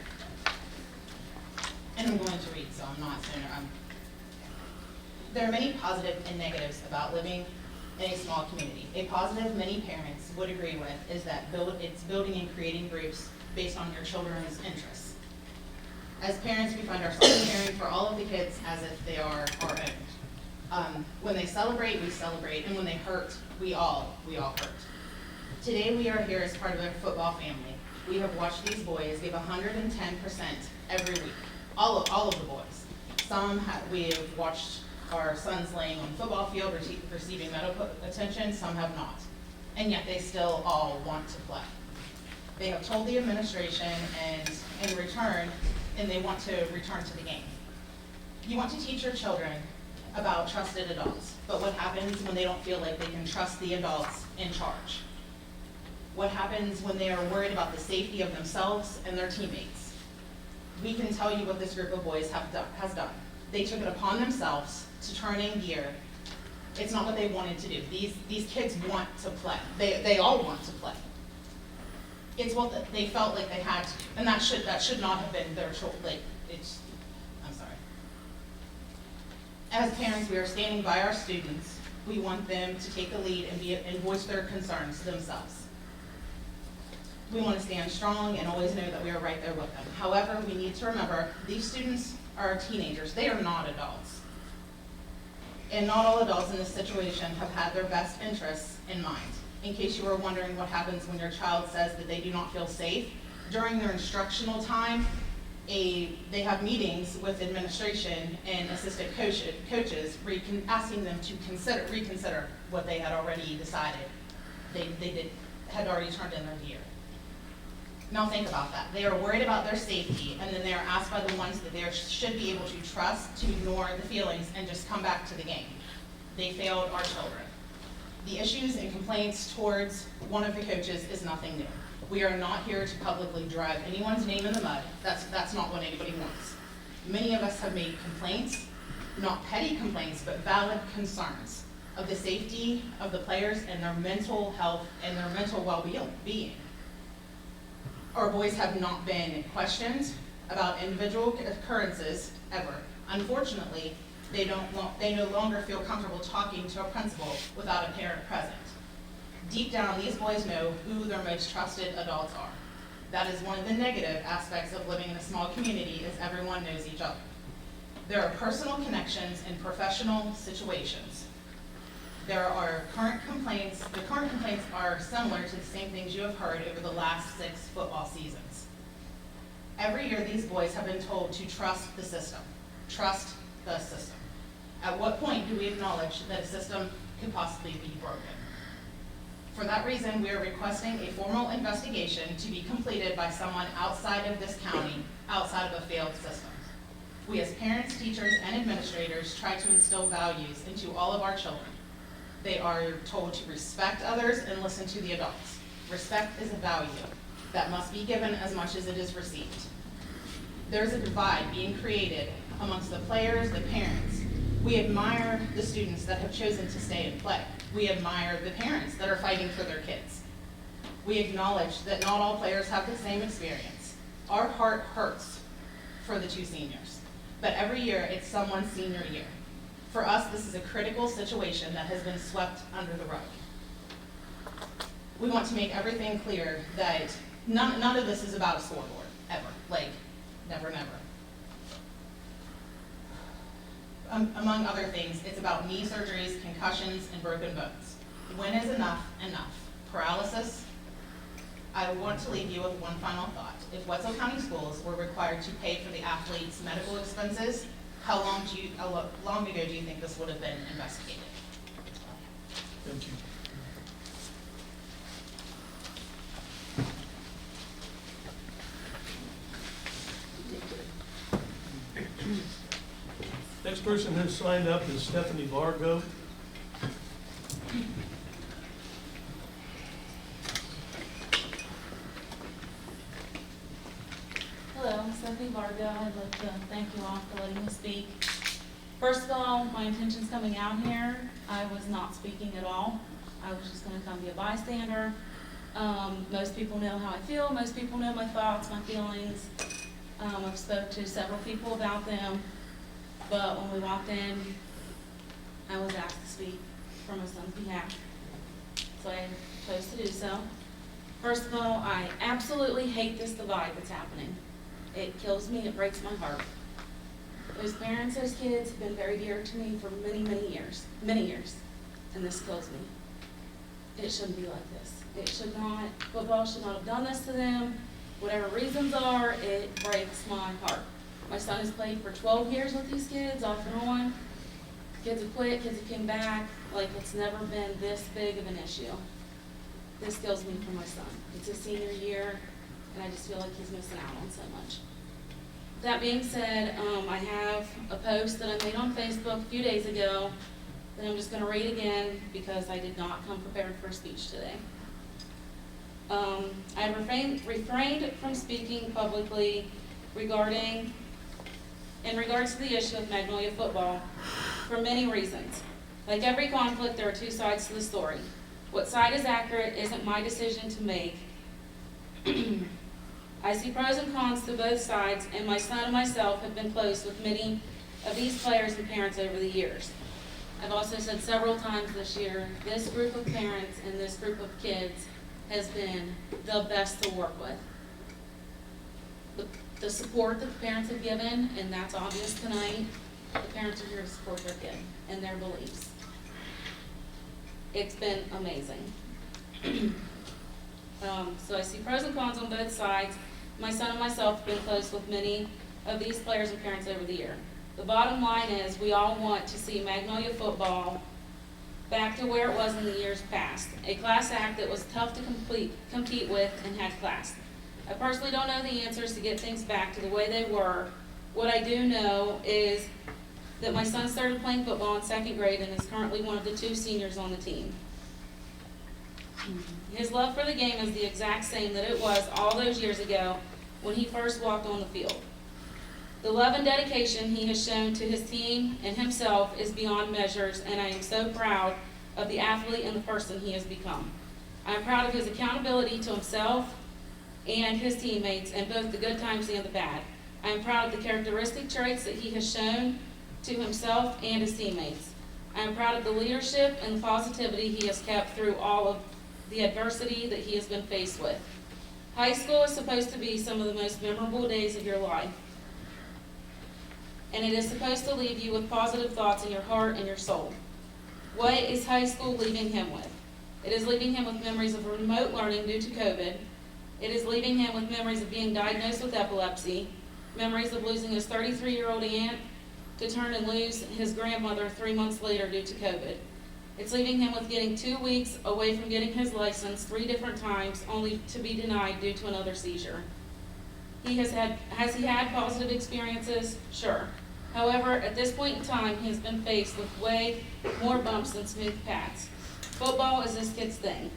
And I'm going to read, so I'm not sooner. There are many positives and negatives about living in a small community. A positive many parents would agree with is that it's building and creating groups based on your children's interests. As parents, we find ourselves caring for all of the kids as if they are our own. When they celebrate, we celebrate, and when they hurt, we all hurt. Today we are here as part of a football family. We have watched these boys give 110% every week. All of the boys. We have watched our sons laying on the football field receiving medical attention, some have not. And yet they still all want to play. They have told the administration and they want to return to the game. You want to teach your children about trusted adults, but what happens when they don't feel like they can trust the adults in charge? What happens when they are worried about the safety of themselves and their teammates? We can tell you what this group of boys has done. They took it upon themselves to turn in gear. It's not what they wanted to do. These kids want to play. They all want to play. It's what they felt like they had to do, and that should not have been their choice. I'm sorry. As parents, we are standing by our students. We want them to take the lead and voice their concerns themselves. We want to stand strong and always know that we are right there with them. However, we need to remember these students are teenagers. They are not adults. And not all adults in this situation have had their best interests in mind. In case you were wondering what happens when your child says that they do not feel safe, during their instructional time, they have meetings with administration and assistant coaches asking them to reconsider what they had already decided. Had already turned in their gear. Now think about that. They are worried about their safety, and then they are asked by the ones that they should be able to trust to ignore the feelings and just come back to the game. They failed our children. The issues and complaints towards one of the coaches is nothing new. We are not here to publicly drag anyone's name in the mud. That's not what anybody wants. Many of us have made complaints, not petty complaints, but valid concerns of the safety of the players and their mental health and their mental well-being. Our boys have not been questioned about individual occurrences ever. Unfortunately, they no longer feel comfortable talking to a principal without a parent present. Deep down, these boys know who their most trusted adults are. That is one of the negative aspects of living in a small community, is everyone knows each other. There are personal connections in professional situations. There are current complaints. The current complaints are similar to the same things you have heard over the last 6 football seasons. Every year, these boys have been told to trust the system. Trust the system. At what point do we acknowledge that a system could possibly be broken? For that reason, we are requesting a formal investigation to be completed by someone outside of this county, outside of a failed system. We as parents, teachers, and administrators try to instill values into all of our children. They are told to respect others and listen to the adults. Respect is a value that must be given as much as it is received. There's a divide being created amongst the players, the parents. We admire the students that have chosen to stay and play. We admire the parents that are fighting for their kids. We acknowledge that not all players have the same experience. Our heart hurts for the 2 seniors, but every year it's someone's senior year. For us, this is a critical situation that has been swept under the rug. We want to make everything clear that none of this is about a scoreboard, ever. Like, never, never. Among other things, it's about knee surgeries, concussions, and broken bones. When is enough enough? Paralysis? I want to leave you with one final thought. If Wetzel County Schools were required to pay for the athletes' medical expenses, how long ago do you think this would have been investigated?
Thank you. Next person who signed up is Stephanie Vargo.
Hello, I'm Stephanie Vargo. I'd like to thank you all for letting me speak. First of all, my intentions coming out here, I was not speaking at all. I was just going to come be a bystander. Most people know how I feel. Most people know my thoughts, my feelings. I've spoke to several people about them. But when we walked in, I was asked to speak for my son's behalf. So I chose to do so. First of all, I absolutely hate this divide that's happening. It kills me, it breaks my heart. Those parents, those kids have been very dear to me for many, many years, and this kills me. It shouldn't be like this. It should not, football should not have done this to them. Whatever reasons are, it breaks my heart. My son has played for 12 years with these kids, off and on. Kids have quit, kids have came back. Like, it's never been this big of an issue. This kills me for my son. It's his senior year, and I just feel like he's missing out on so much. That being said, I have a post that I made on Facebook a few days ago that I'm just going to read again because I did not come prepared for a speech today. I refrained from speaking publicly in regards to the issue of Magnolia football for many reasons. Like every conflict, there are 2 sides to the story. What side is accurate isn't my decision to make. I see pros and cons to both sides, and my son and myself have been close with many of these players and parents over the years. I've also said several times this year, this group of parents and this group of kids has been the best to work with. The support that the parents have given, and that's obvious tonight, the parents are here to support their kid and their beliefs. It's been amazing. So I see pros and cons on both sides. My son and myself have been close with many of these players and parents over the year. The bottom line is we all want to see Magnolia football back to where it was in the years past. A class act that was tough to compete with and had class. I personally don't know the answers to get things back to the way they were. What I do know is that my son started playing football in 2nd grade and is currently one of the 2 seniors on the team. His love for the game is the exact same that it was all those years ago when he first walked on the field. The love and dedication he has shown to his team and himself is beyond measures, and I am so proud of the athlete and the person he has become. I am proud of his accountability to himself and his teammates in both the good times and the bad. I am proud of the characteristic traits that he has shown to himself and his teammates. I am proud of the leadership and the positivity he has kept through all of the adversity that he has been faced with. High school is supposed to be some of the most memorable days of your life, and it is supposed to leave you with positive thoughts in your heart and your soul. What is high school leaving him with? It is leaving him with memories of remote learning due to COVID. It is leaving him with memories of being diagnosed with epilepsy, memories of losing his 33-year-old aunt to turn and lose his grandmother 3 months later due to COVID. It's leaving him with getting 2 weeks away from getting his license 3 different times, only to be denied due to another seizure. Has he had positive experiences? Sure. However, at this point in time, he has been faced with way more bumps than smooth paths. Football is this kid's thing.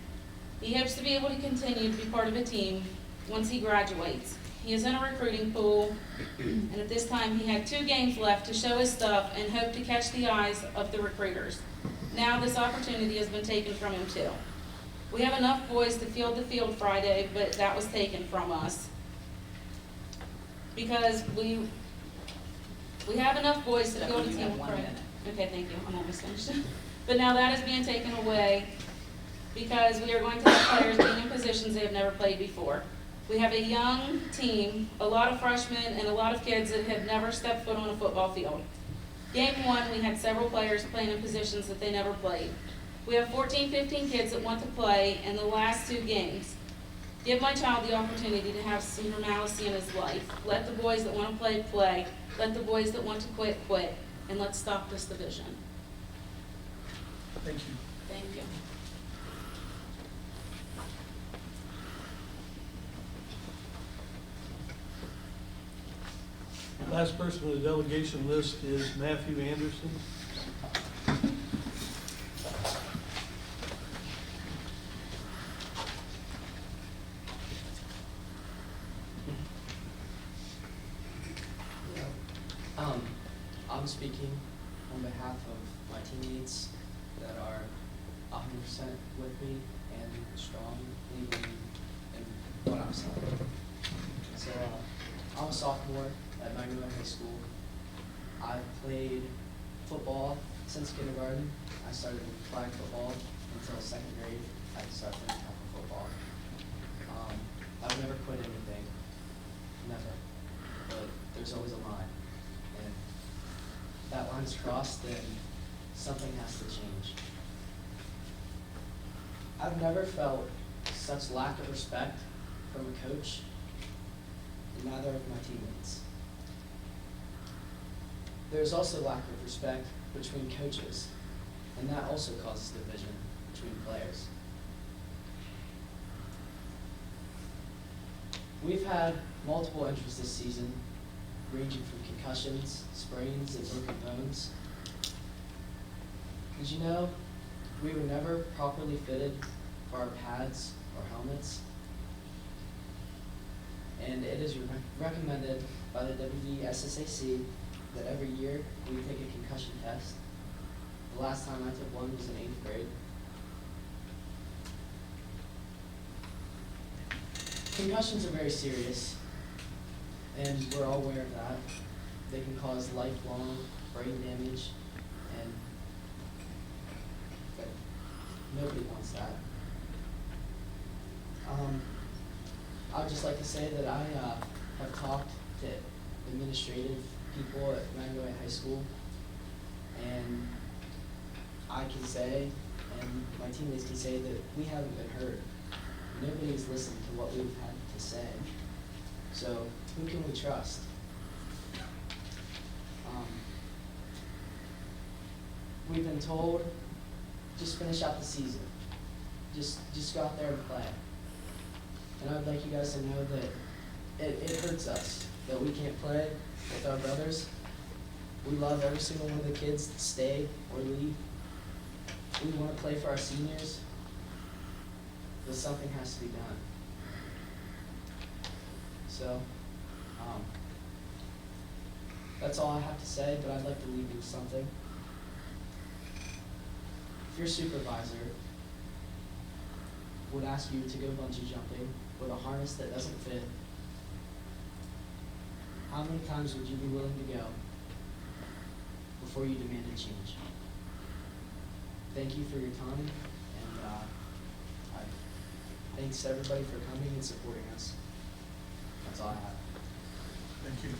He hopes to be able to continue to be part of a team once he graduates. He is in a recruiting pool, and at this time he had 2 games left to show his stuff and hope to catch the eyes of the recruiters. Now this opportunity has been taken from him too. We have enough boys to field the field Friday, but that was taken from us. Because we have enough boys to field a team Friday. Okay, thank you, I'm almost finished. But now that is being taken away because we are going to have players being in positions they have never played before. We have a young team, a lot of freshmen, and a lot of kids that have never stepped foot on a football field. Game 1, we had several players playing in positions that they never played. We have 14, 15 kids that want to play in the last 2 games. Give my child the opportunity to have some normalcy in his life. Let the boys that want to play, play. Let the boys that want to quit, quit. And let's stop this division.
Thank you.
Thank you.
Last person on the delegation list is Matthew Anderson.
I'm speaking on behalf of my teammates that are 100% with me and strong, even in what I'm saying. So I'm a sophomore at Magnolia High School. I've played football since kindergarten. I started flag football until 2nd grade. I started playing tackle football. I've never quit anything, never. But there's always a line, and that line's crossed, then something has to change. I've never felt such lack of respect from a coach, and neither of my teammates. There's also lack of respect between coaches, and that also causes division between players. We've had multiple injuries this season, ranging from concussions, sprains, and broken bones. Did you know we were never properly fitted for our pads or helmets? And it is recommended by the WVSSAC that every year we take a concussion test. The last time I took one was in 8th grade. Concussions are very serious, and we're all aware of that. They can cause lifelong brain damage, and but nobody wants that. I would just like to say that I have talked to administrative people at Magnolia High School, and I can say, and my teammates can say, that we haven't been heard. Nobody's listened to what we've had to say. So who can we trust? We've been told, just finish out the season. Just go out there and play. And I'd like you guys to know that it hurts us that we can't play with our brothers. We love every single one of the kids to stay or leave. We want to play for our seniors. but something has to be done. So, that's all I have to say, but I'd like to leave you with something. If your supervisor would ask you to go bungee jumping with a harness that doesn't fit, how many times would you be willing to go before you demanded change? Thank you for your time, and thanks everybody for coming and supporting us. That's all I have.
Thank you.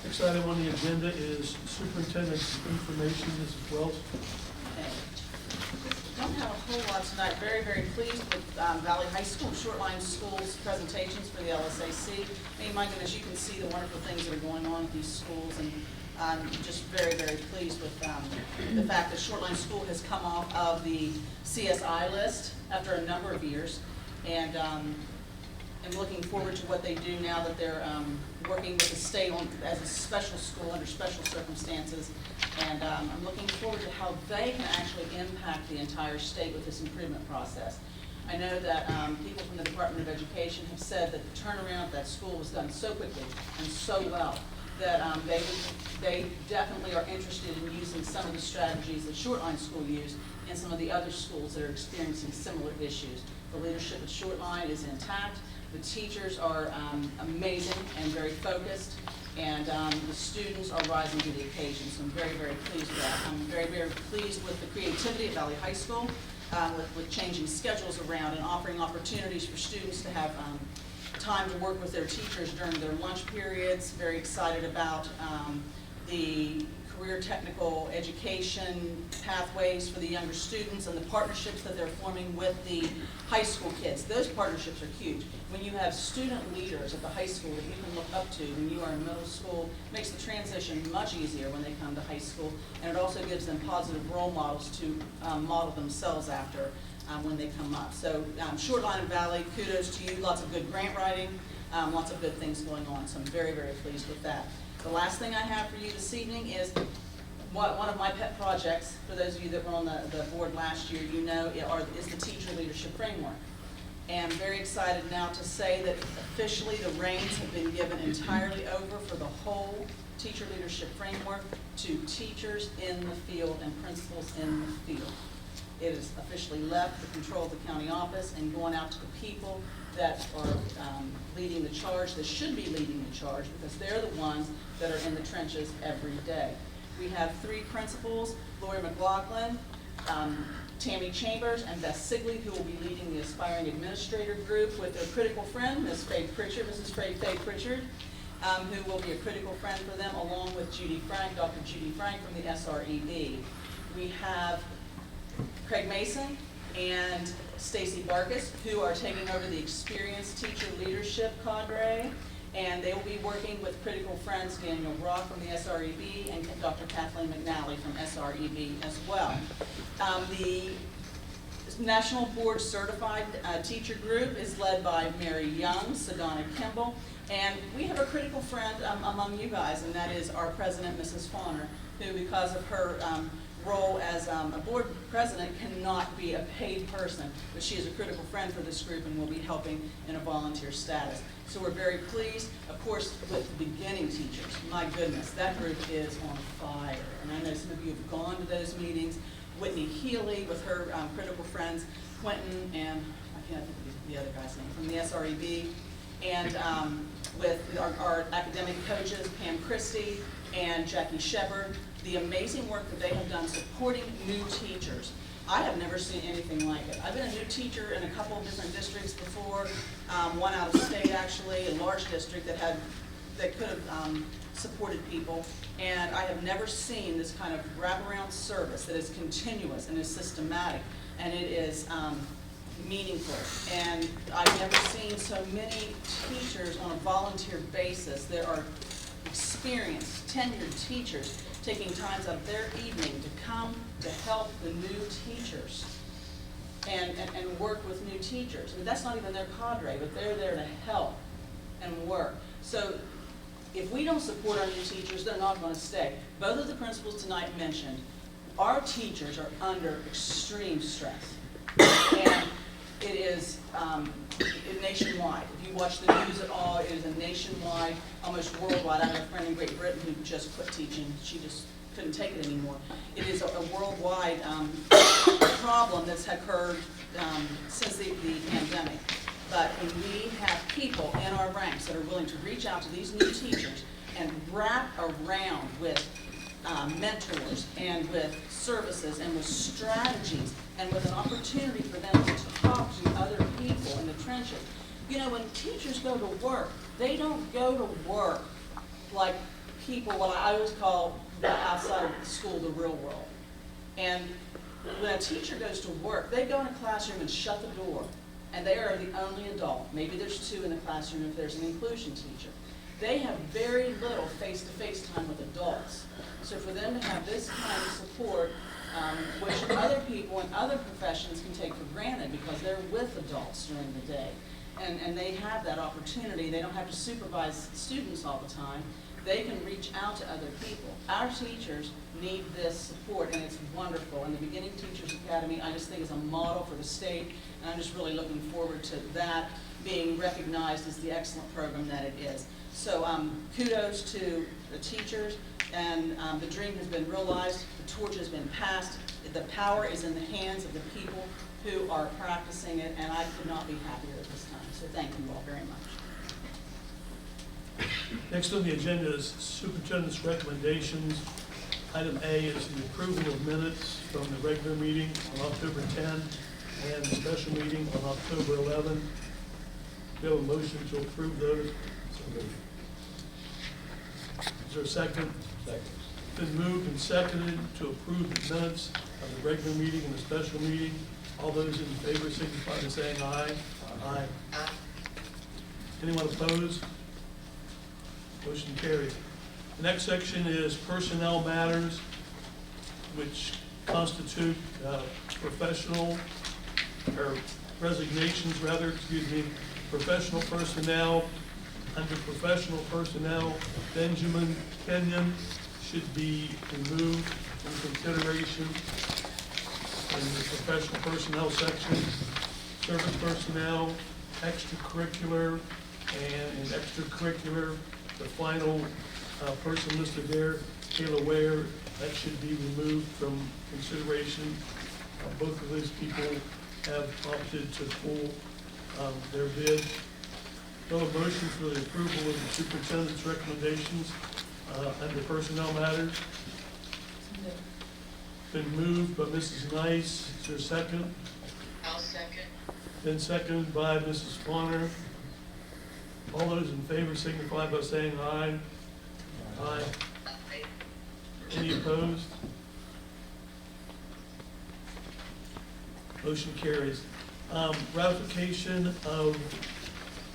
Next item on the agenda is superintendent's information. Mrs. Wells.
Don't have a whole lot tonight. Very, very pleased with Valley High School, Shortline School's presentations for the LSAC. I mean, my goodness, you can see the wonderful things that are going on at these schools, and I'm just very, very pleased with the fact that Shortline School has come off of the CSI list after a number of years, and I'm looking forward to what they do now that they're working with the state on, as a special school under special circumstances. And I'm looking forward to how they can actually impact the entire state with this improvement process. I know that people from the Department of Education have said that the turnaround of that school was done so quickly and so well that they definitely are interested in using some of the strategies that Shortline School used in some of the other schools that are experiencing similar issues. The leadership at Shortline is intact. The teachers are amazing and very focused, and the students are rising to the occasion, so I'm very, very pleased with that. I'm very, very pleased with the creativity at Valley High School, with changing schedules around and offering opportunities for students to have time to work with their teachers during their lunch periods. Very excited about the career technical education pathways for the younger students and the partnerships that they're forming with the high school kids. Those partnerships are huge. When you have student leaders at the high school that you can look up to when you are in middle school, it makes the transition much easier when they come to high school, and it also gives them positive role models to model themselves after when they come up. So Shortline and Valley, kudos to you. Lots of good grant writing, lots of good things going on, so I'm very, very pleased with that. The last thing I have for you this evening is one of my pet projects. For those of you that were on the board last year, you know, is the teacher leadership framework. And I'm very excited now to say that officially the reins have been given entirely over for the whole teacher leadership framework to teachers in the field and principals in the field. It has officially left the control of the county office and going out to the people that are leading the charge, that should be leading the charge, because they're the ones that are in the trenches every day. We have 3 principals, Lori McLaughlin, Tammy Chambers, and Beth Sigley, who will be leading the aspiring administrator group with their critical friend, Ms. Faye Pritchard, Mrs. Faye Pritchard, who will be a critical friend for them, along with Judy Frank, Dr. Judy Frank from the SREB. We have Craig Mason and Stacy Barkus, who are taking over the experienced teacher leadership cadre, and they will be working with critical friends Daniel Roth from the SREB and Dr. Kathleen McNally from SREB as well. The National Board Certified Teacher Group is led by Mary Young, Sedona Kimball, and we have a critical friend among you guys, and that is our president, Mrs. Fauner, who, because of her role as a board president, cannot be a paid person, but she is a critical friend for this group and will be helping in a volunteer status. So we're very pleased, of course, with the beginning teachers. My goodness, that group is on fire. And I know some of you have gone to those meetings. Whitney Healy with her critical friends, Quentin, and I can't think of the other guy's name, from the SREB, and with our academic coaches, Pam Christie and Jackie Shepard, the amazing work that they have done supporting new teachers. I have never seen anything like it. I've been a new teacher in a couple of different districts before, one out of state actually, a large district that could have supported people, and I have never seen this kind of wraparound service that is continuous and is systematic, and it is meaningful. And I've never seen so many teachers on a volunteer basis. There are experienced, tenured teachers taking time out of their evening to come to help the new teachers and work with new teachers. I mean, that's not even their cadre, but they're there to help and work. So if we don't support our new teachers, they're not gonna stay. Both of the principals tonight mentioned, our teachers are under extreme stress. And it is nationwide. If you watch the news at all, it is a nationwide, almost worldwide. I have a friend in Great Britain who just quit teaching. She just couldn't take it anymore. It is a worldwide problem that's occurred since the pandemic. But when we have people in our ranks that are willing to reach out to these new teachers and wrap around with mentors and with services and with strategies and with an opportunity for them to talk to other people in the trenches. You know, when teachers go to work, they don't go to work like people, what I always call outside of the school, the real world. And when a teacher goes to work, they go in a classroom and shut the door, and they are the only adult. Maybe there's two in the classroom if there's an inclusion teacher. They have very little face-to-face time with adults. So for them to have this kind of support, which other people in other professions can take for granted because they're with adults during the day, and they have that opportunity. They don't have to supervise students all the time. They can reach out to other people. Our teachers need this support, and it's wonderful. And the Beginning Teachers Academy, I just think, is a model for the state, and I'm just really looking forward to that being recognized as the excellent program that it is. So kudos to the teachers, and the dream has been realized, the torch has been passed, the power is in the hands of the people who are practicing it, and I could not be happier at this time. So thank you all very much.
Next on the agenda is superintendent's recommendations. Item A is the approval of minutes from the regular meeting on October 10 and the special meeting on October 11. Do you have a motion to approve those? So moved. Is there a second? Second. Been moved and seconded to approve the minutes of the regular meeting and the special meeting. All those in favor signify by saying aye. Aye. Aye. Anyone opposed? Motion carries. The next section is personnel matters, which constitute professional, or resignations rather, excuse me, professional personnel. Under professional personnel, Benjamin Kenyon should be removed from consideration in the professional personnel section. Service personnel, extracurricular, and in extracurricular, the final person listed there, Kayla Ware, that should be removed from consideration. Both of these people have opted to pull their bid. Do I have a motion for the approval of the superintendent's recommendations under personnel matters? Been moved by Mrs. Nice. Is there a second?
I'll second.
Been seconded by Mrs. Bonner. All those in favor signify by saying aye. Aye. Any opposed? Motion carries. Ratification of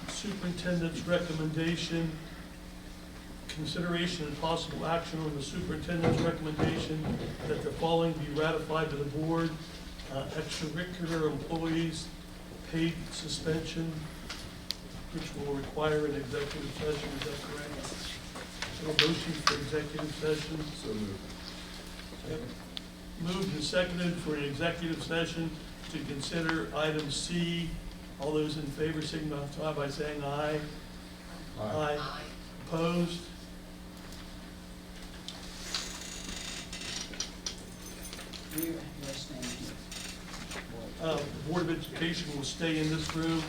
superintendent's recommendation, consideration and possible action on the superintendent's recommendation that the following be ratified by the board. Extracurricular employees, paid suspension, which will require an executive session, is that correct? So a motion for executive session?
So moved.
Yep. Moved and seconded for an executive session to consider item C. All those in favor signify by saying aye. Aye. Aye. Opposed? The Board of Education will stay in this room.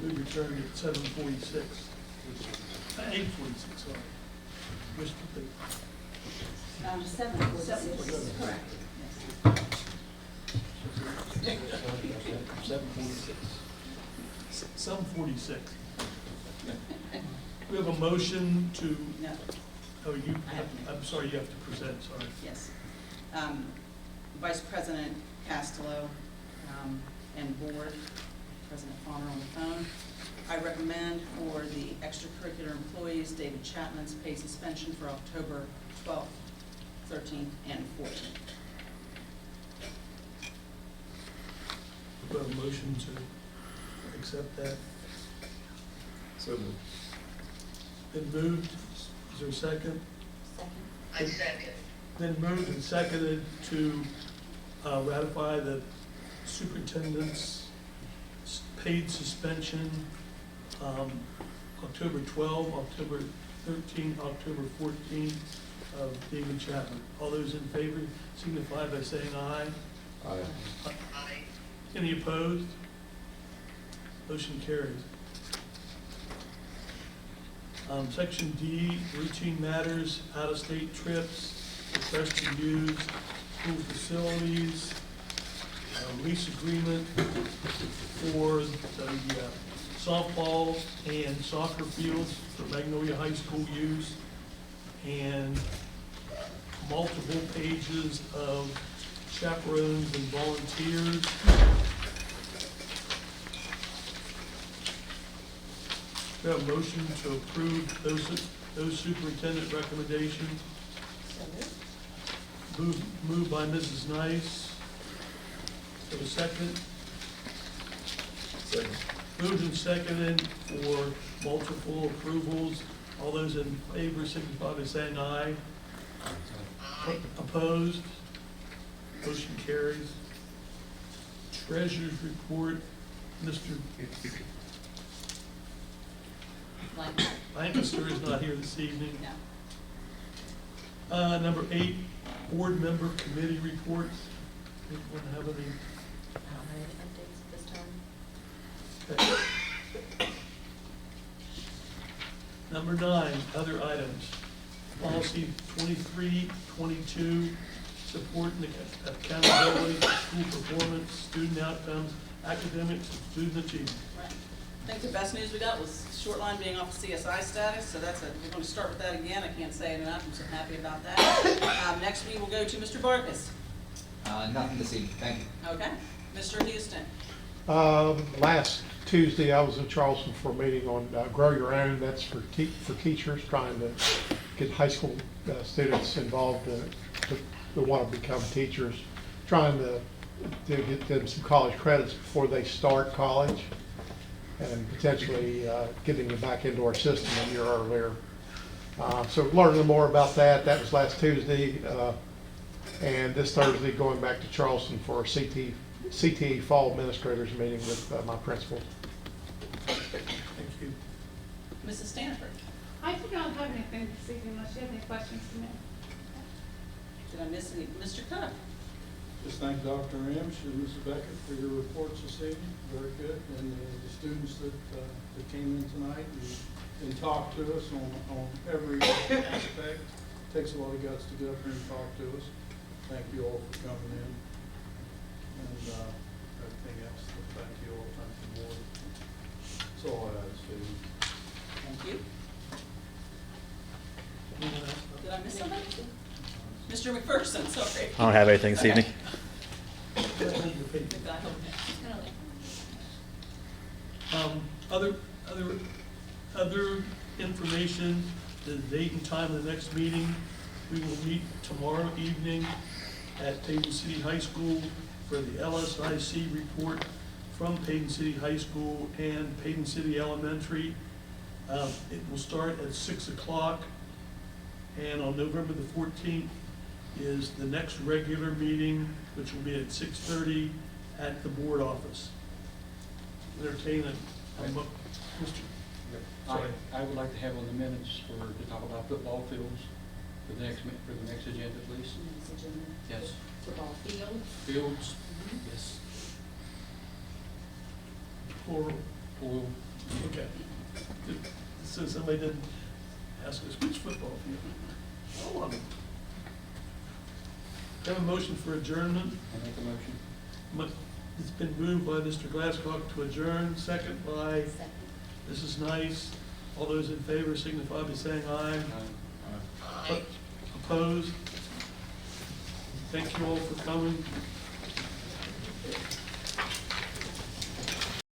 We returned at 7:46. 8:46, sorry. Mr. Lee.
7:46, correct.
7:46.
7:46. We have a motion to,
No,
oh, you,
I have to.
I'm sorry, you have to present, sorry.
yes. Vice President Castillo and board, President Fawner on the phone. I recommend for the extracurricular employees, David Chapman's pay suspension for October 12th, 13th, and 14th.
We have a motion to accept that.
So moved.
Been moved, is there a second?
I second.
Been moved and seconded to ratify the superintendent's paid suspension, October 12, October 13, October 14 of David Chapman. All those in favor signify by saying aye.
Aye.
Aye.
Any opposed? Motion carries. Section D, routine matters, out-of-state trips, request to use school facilities, lease agreement for the softball and soccer fields for Magnolia High School use, and multiple pages of chaperones and volunteers. We have a motion to approve those superintendent recommendations. Moved by Mrs. Nice. For a second.
Second.
Moved and seconded for multiple approvals. All those in favor signify by saying aye.
Aye.
Opposed? Motion carries. Treasurer's report, Mr. Lancaster is not here this evening.
No.
Number 8, board member committee reports. Anyone have any?
I don't have any updates at this time.
Okay. Number 9, other items. Policy 2322, supporting the accountability for school performance, student outcomes, academics, and student achievement.
Right. I think the best news we got was Shortline being off the CSI status, so we're going to start with that again. I can't say it enough, I'm so happy about that. Next we will go to Mr. Barkus.
Nothing this evening, thank you.
Okay. Mr. Houston.
Last Tuesday, I was in Charleston for a meeting on Grow Your Own. That's for teachers trying to get high school students involved who want to become teachers, trying to get them some college credits before they start college, and potentially getting them back into our system a year earlier. So learning more about that. That was last Tuesday, and this Thursday going back to Charleston for a CTE Fall Administrators meeting with my principal.
Thank you.
Mrs. Stanford.
I do not have anything this evening unless you have any questions for me.
Did I miss any? Mr. Cook.
Just thank Dr. Imsh and Mrs. Beckett for your reports this evening, very good, and the students that came in tonight and talked to us on every aspect. Takes a lot of guts to get up here and talk to us. Thank you all for coming in, and everything else, thank you all, thank the board. That's all I have to say.
Thank you. Did I miss somebody? Mr. McPherson, sorry.
I don't have anything this evening.
Other information, the date and time of the next meeting. We will meet tomorrow evening at Payton City High School for the LSIC report from Payton City High School and Payton City Elementary. It will start at 6 o'clock, and on November the 14th is the next regular meeting, which will be at 6:30 at the board office. Entertain Mr.
I would like to have on the minutes to talk about football fields for the next agenda, please.
Next agenda.
Yes.
Football field.
Fields, yes.
Plural.
We'll,
Okay. So somebody didn't ask us which football field. All of them. Have a motion for adjournment.
I'll make a motion.
It's been moved by Mr. Glasscock to adjourn, second by Mrs. Nice. All those in favor signify by saying aye.
Aye.
Opposed? Thank you all for coming.